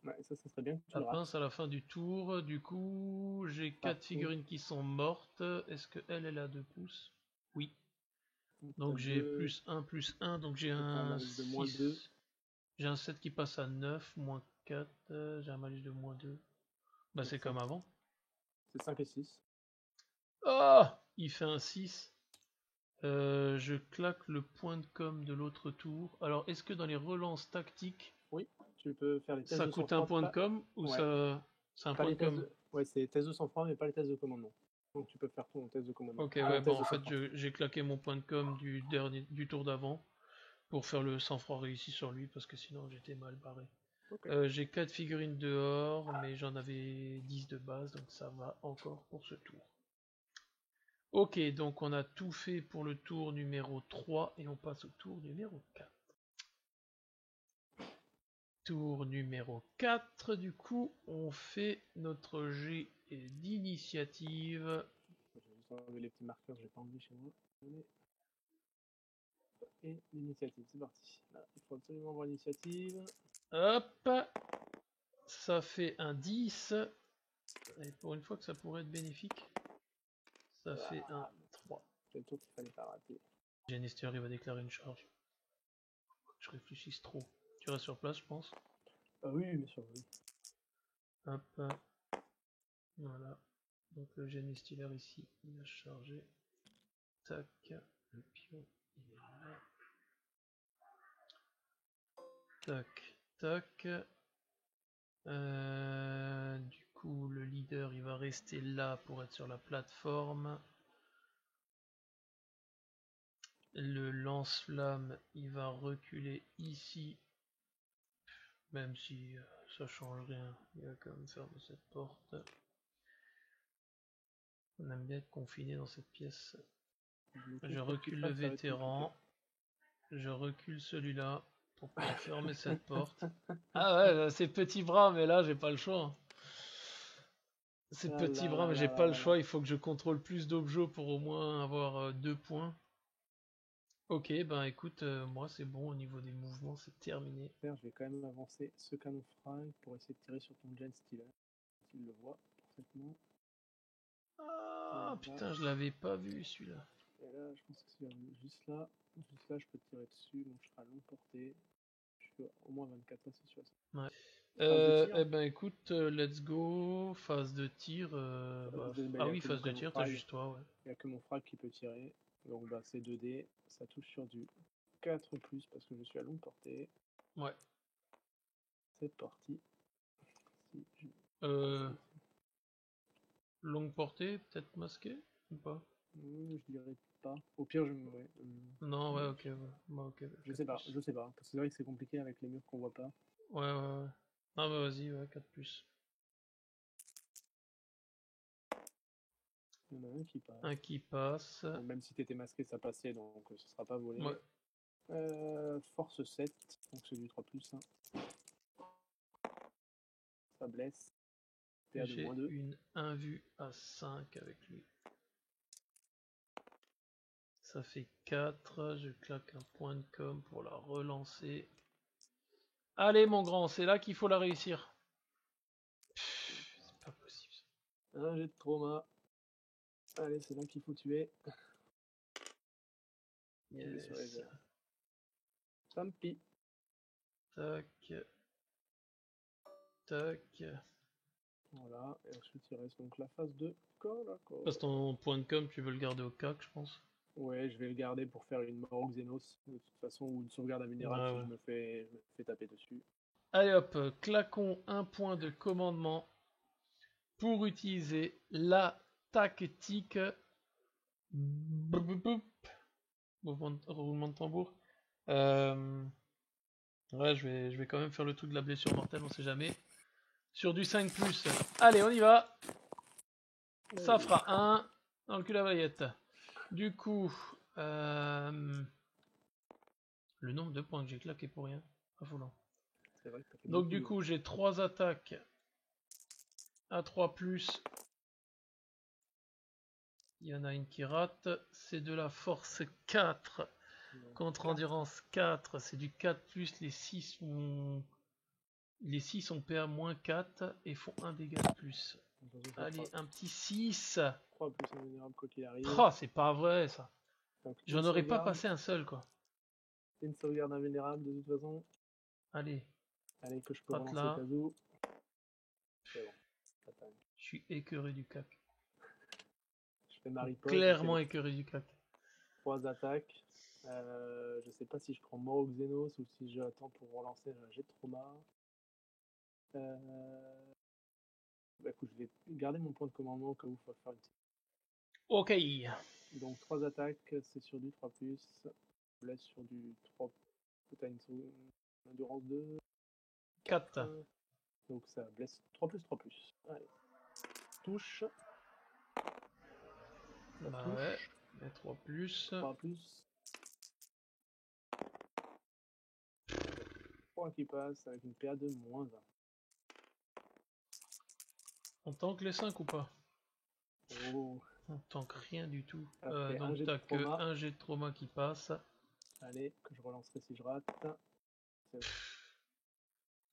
Ouais, ça serait bien que tu La le rates. pince à la fin du tour. Du coup, j'ai Par 4 contre, figurines qui sont mortes. Est-ce que elle a 2 pouces? Oui. t'as Donc j'ai deux. plus 1, donc j'ai T'as un un malus de moins 2. 6. J'ai un 7 qui passe à 9, moins 4. J'ai un malus de moins 2. Bah c'est comme avant. C'est 5 et 6. Ah, il fait un 6. Je claque le point de com de l'autre tour. Alors, est-ce que dans les relances tactiques, Oui, tu peux faire les tests ça de coûte un sang-froid. point de com ou Ouais, ça c'est un pas point les de tests com? de. Ouais, c'est tests de sang-froid, mais pas les tests de commandement. Donc tu peux faire ton test de commandement. Ok, ouais, bah Test en de fait, sang-froid. j'ai claqué mon point de com du tour d'avant pour faire le sang-froid réussi sur lui parce que sinon j'étais mal barré. Ok. J'ai 4 figurines dehors, mais j'en avais 10 de base, donc ça va encore pour ce tour. Ok, donc on a tout fait pour le tour numéro 3 et on passe au tour numéro 4. Tour numéro 4, du coup, on fait notre jet d'initiative. Je vais juste enlever les petits marqueurs, je l'ai pas enlevé chez moi. Et l'initiative, c'est parti. Là, il faut absolument voir l'initiative. Hop, ça fait un 10. Et pour une fois que ça pourrait être bénéfique, ça fait un 3. C'est le tour qu'il fallait pas rater. Genester, il va déclarer une charge. Je réfléchisse trop. Tu restes sur place, je pense. Ah oui, bien sûr, oui. Hop, voilà. Donc le Genestiler ici, il va charger. Tac, le pion, il est là. Tac, tac. Du coup, le leader, il va rester là pour être sur la plateforme. Le lance-flamme, il va reculer ici. Même si ça change rien, il va quand même fermer cette porte. On aime bien être confiné dans cette pièce. Je recule le vétéran. Je recule celui-là pour pouvoir fermer cette porte. Ah ouais, c'est petit bras, mais là j'ai pas le choix. C'est petit bras, mais j'ai pas le choix. Il faut que je contrôle plus d'objets pour au moins avoir 2 points. Ok, ben écoute, moi c'est bon au niveau des mouvements, c'est terminé. Je vais quand même avancer ce canon frag pour essayer de tirer sur ton Gen Stealer. S'il le voit parfaitement. Ah putain, je l'avais pas vu celui-là. Et là, je pense que c'est juste là. Juste là, je peux tirer dessus, donc je serai à longue portée. Je suis au moins 24, c'est sûr. Ouais. Eh ben écoute, let's go. Phase de tir. Ah oui, phase de tir, t'as juste toi, ouais. Il n'y a que mon frag qui peut tirer. Donc bah, c'est 2D. Ça touche sur du 4 parce que je suis à longue portée. Ouais. C'est parti. Longue portée, peut-être masqué ou pas? Je dirais pas. Au pire, je me. Non, ouais, ok. Ouais. Ok. Je sais pas. Parce que c'est vrai que c'est compliqué avec les murs qu'on voit pas. Ouais. Non, bah vas-y, ouais, 4+. Il y en a un qui passe. Un qui passe. Bon, même si t'étais masqué, ça passait, donc ce sera pas volé. Ouais. Force 7, donc c'est du 3+. Hein. Ça blesse. J'ai une invue à 5 avec lui. Ça fait 4. Je claque un point de com pour la relancer. Allez, mon grand, c'est là qu'il faut la réussir. C'est pas possible. Un jet de trauma. Allez, c'est là qu'il faut tuer. Yes. Tant pis. Tac. Tac. Voilà, et ensuite il reste donc la phase de corps à corps. Passe ton point de com, tu veux le garder au CAC, je pense. Ouais, je vais le garder pour faire une mort au Xenos, de toute façon, ou une sauvegarde invulnérable si je me fais taper dessus. Allez hop, claquons un point de commandement pour utiliser la tactique. Roulement de tambour. Ouais, je vais quand même faire le truc de la blessure mortelle, on sait jamais. Sur du 5+. Allez, on y va. Ça fera 1 dans le cul à baguette. Du coup, le nombre de points que j'ai claqué pour rien. Affolant. Donc du coup, j'ai 3 attaques à 3+. Il y en a une qui rate. C'est de la force 4. Contre endurance 4. C'est du 4+. Les 6 ont PA moins 4 et font un dégât de plus. Allez, un petit 6. 3 plus invulnérable quoi qu'il arrive. Oh, c'est pas vrai ça. J'en aurais pas passé un seul quoi. C'est une sauvegarde invulnérable de toute façon. Allez. Allez, que je peux relancer Kazu. C'est bon. Je suis écœuré du CAC. Je fais ma riposte. Clairement écœuré du CAC. 3 attaques. Je sais pas si je prends mort au Xenos ou si j'attends pour relancer un jet de trauma. Bah écoute, je vais garder mon point de commandement au cas où il faut faire une petite. Ok. Donc 3 attaques, c'est sur du 3+. Je laisse sur du 3. T'as une endurance 2. 4. Donc ça blesse 3+. Allez. Touche. Ça touche. Ouais. Et 3+. 3+. 3 qui passe avec une PA de -20. On tank les 5 ou pas? Oh. On tank rien du tout. Donc t'as que un jet de trauma qui passe. Allez, que je relancerai si je rate.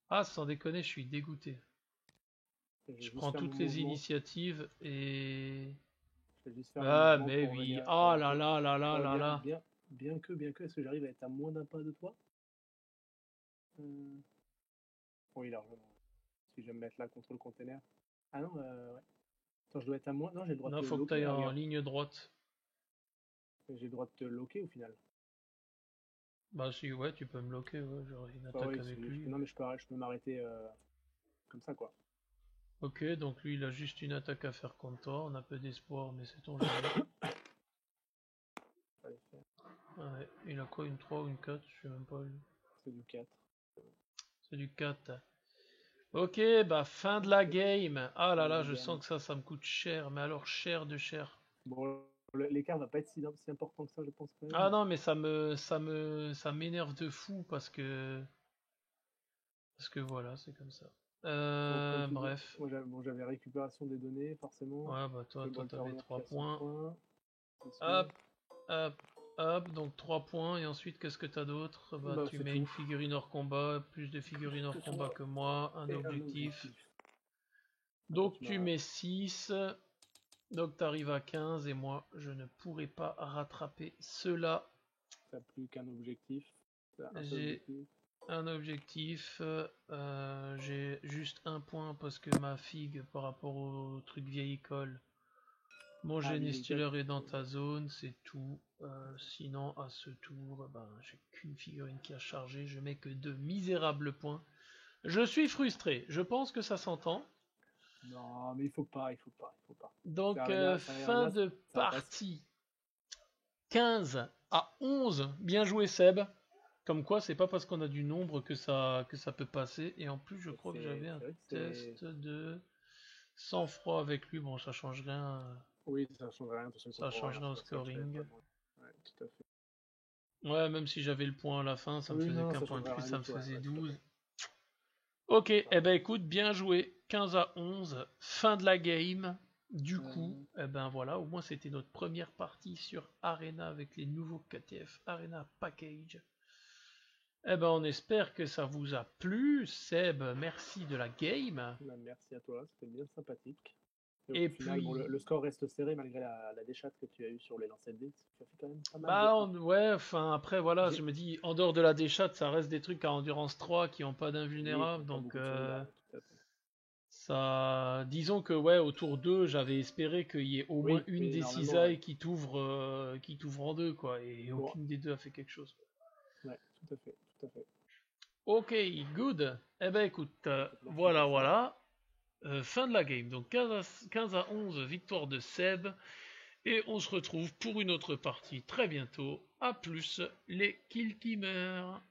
Ah, sans déconner, je suis dégoûté. Je prends toutes les initiatives et... Ah, mais oui. Ah là là là là là là. Bien que, est-ce que j'arrive à être à moins d'un pas de toi? Oui, largement. Si je vais me mettre là contre le container. Ah non, ouais. Attends, je dois être à moins. Non, j'ai le droit de te loquer. Non, faut que tu ailles en ligne droite. J'ai le droit de te loquer au final. Bah si, ouais, tu peux me bloquer, ouais, j'aurai une Bah attaque oui, avec lui. non mais je peux m'arrêter comme ça quoi. Ok, donc lui il a juste une attaque à faire contre toi, on a peu d'espoir, mais c'est ton jamais. Fallait faire. Ouais, il a quoi, une 3 ou une 4? Je sais même pas. C'est du 4. C'est du 4. Ok, bah fin de la game. Ah là là, je sens que ça me coûte cher, mais alors cher de cher. Bon, l'écart va pas être si important que ça, je pense quand Ah même. non, mais ça m'énerve de fou parce que voilà, c'est comme ça. Donc, comme tu dis, Bref. moi j'avais récupération des données, forcément. Ouais, bah Le toi Bolter t'avais Runner 3 qui a 100 points. points, c'est sûr. Hop, hop, hop, donc 3 points. Et ensuite, qu'est-ce que t'as d'autre? Bah, Bah, tu c'est mets tout. une figurine hors combat, plus de figurines hors C'est tout. combat que moi, un Et un objectif. objectif. Attends, Donc, tu tu m'as. mets 6. Donc, t'arrives à 15. Et moi, je ne pourrai pas rattraper cela. T'as plus qu'un objectif. T'as un seul J'ai objectif. un objectif. J'ai juste un point parce que ma figue, par rapport au truc vieille école, mon Ah, Genie vieille école. Stealer est dans ta zone, c'est tout. Sinon, à ce tour, ben, j'ai qu'une figurine qui a chargé, je mets que 2 misérables points. Je suis frustré, je pense que ça s'entend. Non, mais il faut pas, il faut pas, il faut pas. Donc, C'est fin Arena, de ça reste. partie 15-11. Bien joué, Seb. Comme quoi, c'est pas parce qu'on a du nombre que ça peut passer. Et en plus, je crois que j'avais un C'est vrai que c'est. test de sang-froid avec lui. Bon, ça change rien. Oui, ça change rien, de toute façon, il Ça comprend change rien, rien c'est au pour ça que je savais pas scoring. moi. Ouais, tout à fait. Ouais, même si j'avais le point à la fin, ça me Oui, faisait non, qu'un ça point de changerait plus, rien ça du me tout, ouais, faisait ouais, tout à 12. fait. Ok, eh ben écoute, bien joué. 15-11, fin de la game. Du coup, Euh, eh ben voilà, au moins c'était notre première partie sur Arena avec les nouveaux KTF Arena Package. Eh ben on espère que ça vous a plu. Seb, merci de la game. Bah, merci à toi, c'était bien sympathique. Et au Et final, bon, puis, le score reste serré malgré la déchatte que tu as eue sur les lancers de dés. Tu as fait quand même pas mal de bah 1. ouais, enfin après voilà, je J'ai... me dis, en dehors de la déchatte, ça reste des trucs à endurance 3 qui n'ont pas Oui, qui d'invulnérable, n'ont pas donc beaucoup de sauvegarde, tout à fait. ça, disons que ouais, autour d'eux, j'avais espéré qu'il y ait au moins Oui, une oui, des normalement, ouais. cisailles qui t'ouvre en deux, quoi, et Bon, aucune des deux a fait quelque chose. ouais, tout à fait, tout à fait. Ok, good. Eh ben écoute, Écoute, merci voilà, pour ça. voilà. Fin de la game. Donc 15-11, victoire de Seb. Et on se retrouve pour une autre partie très bientôt. A plus les Kill Teamers.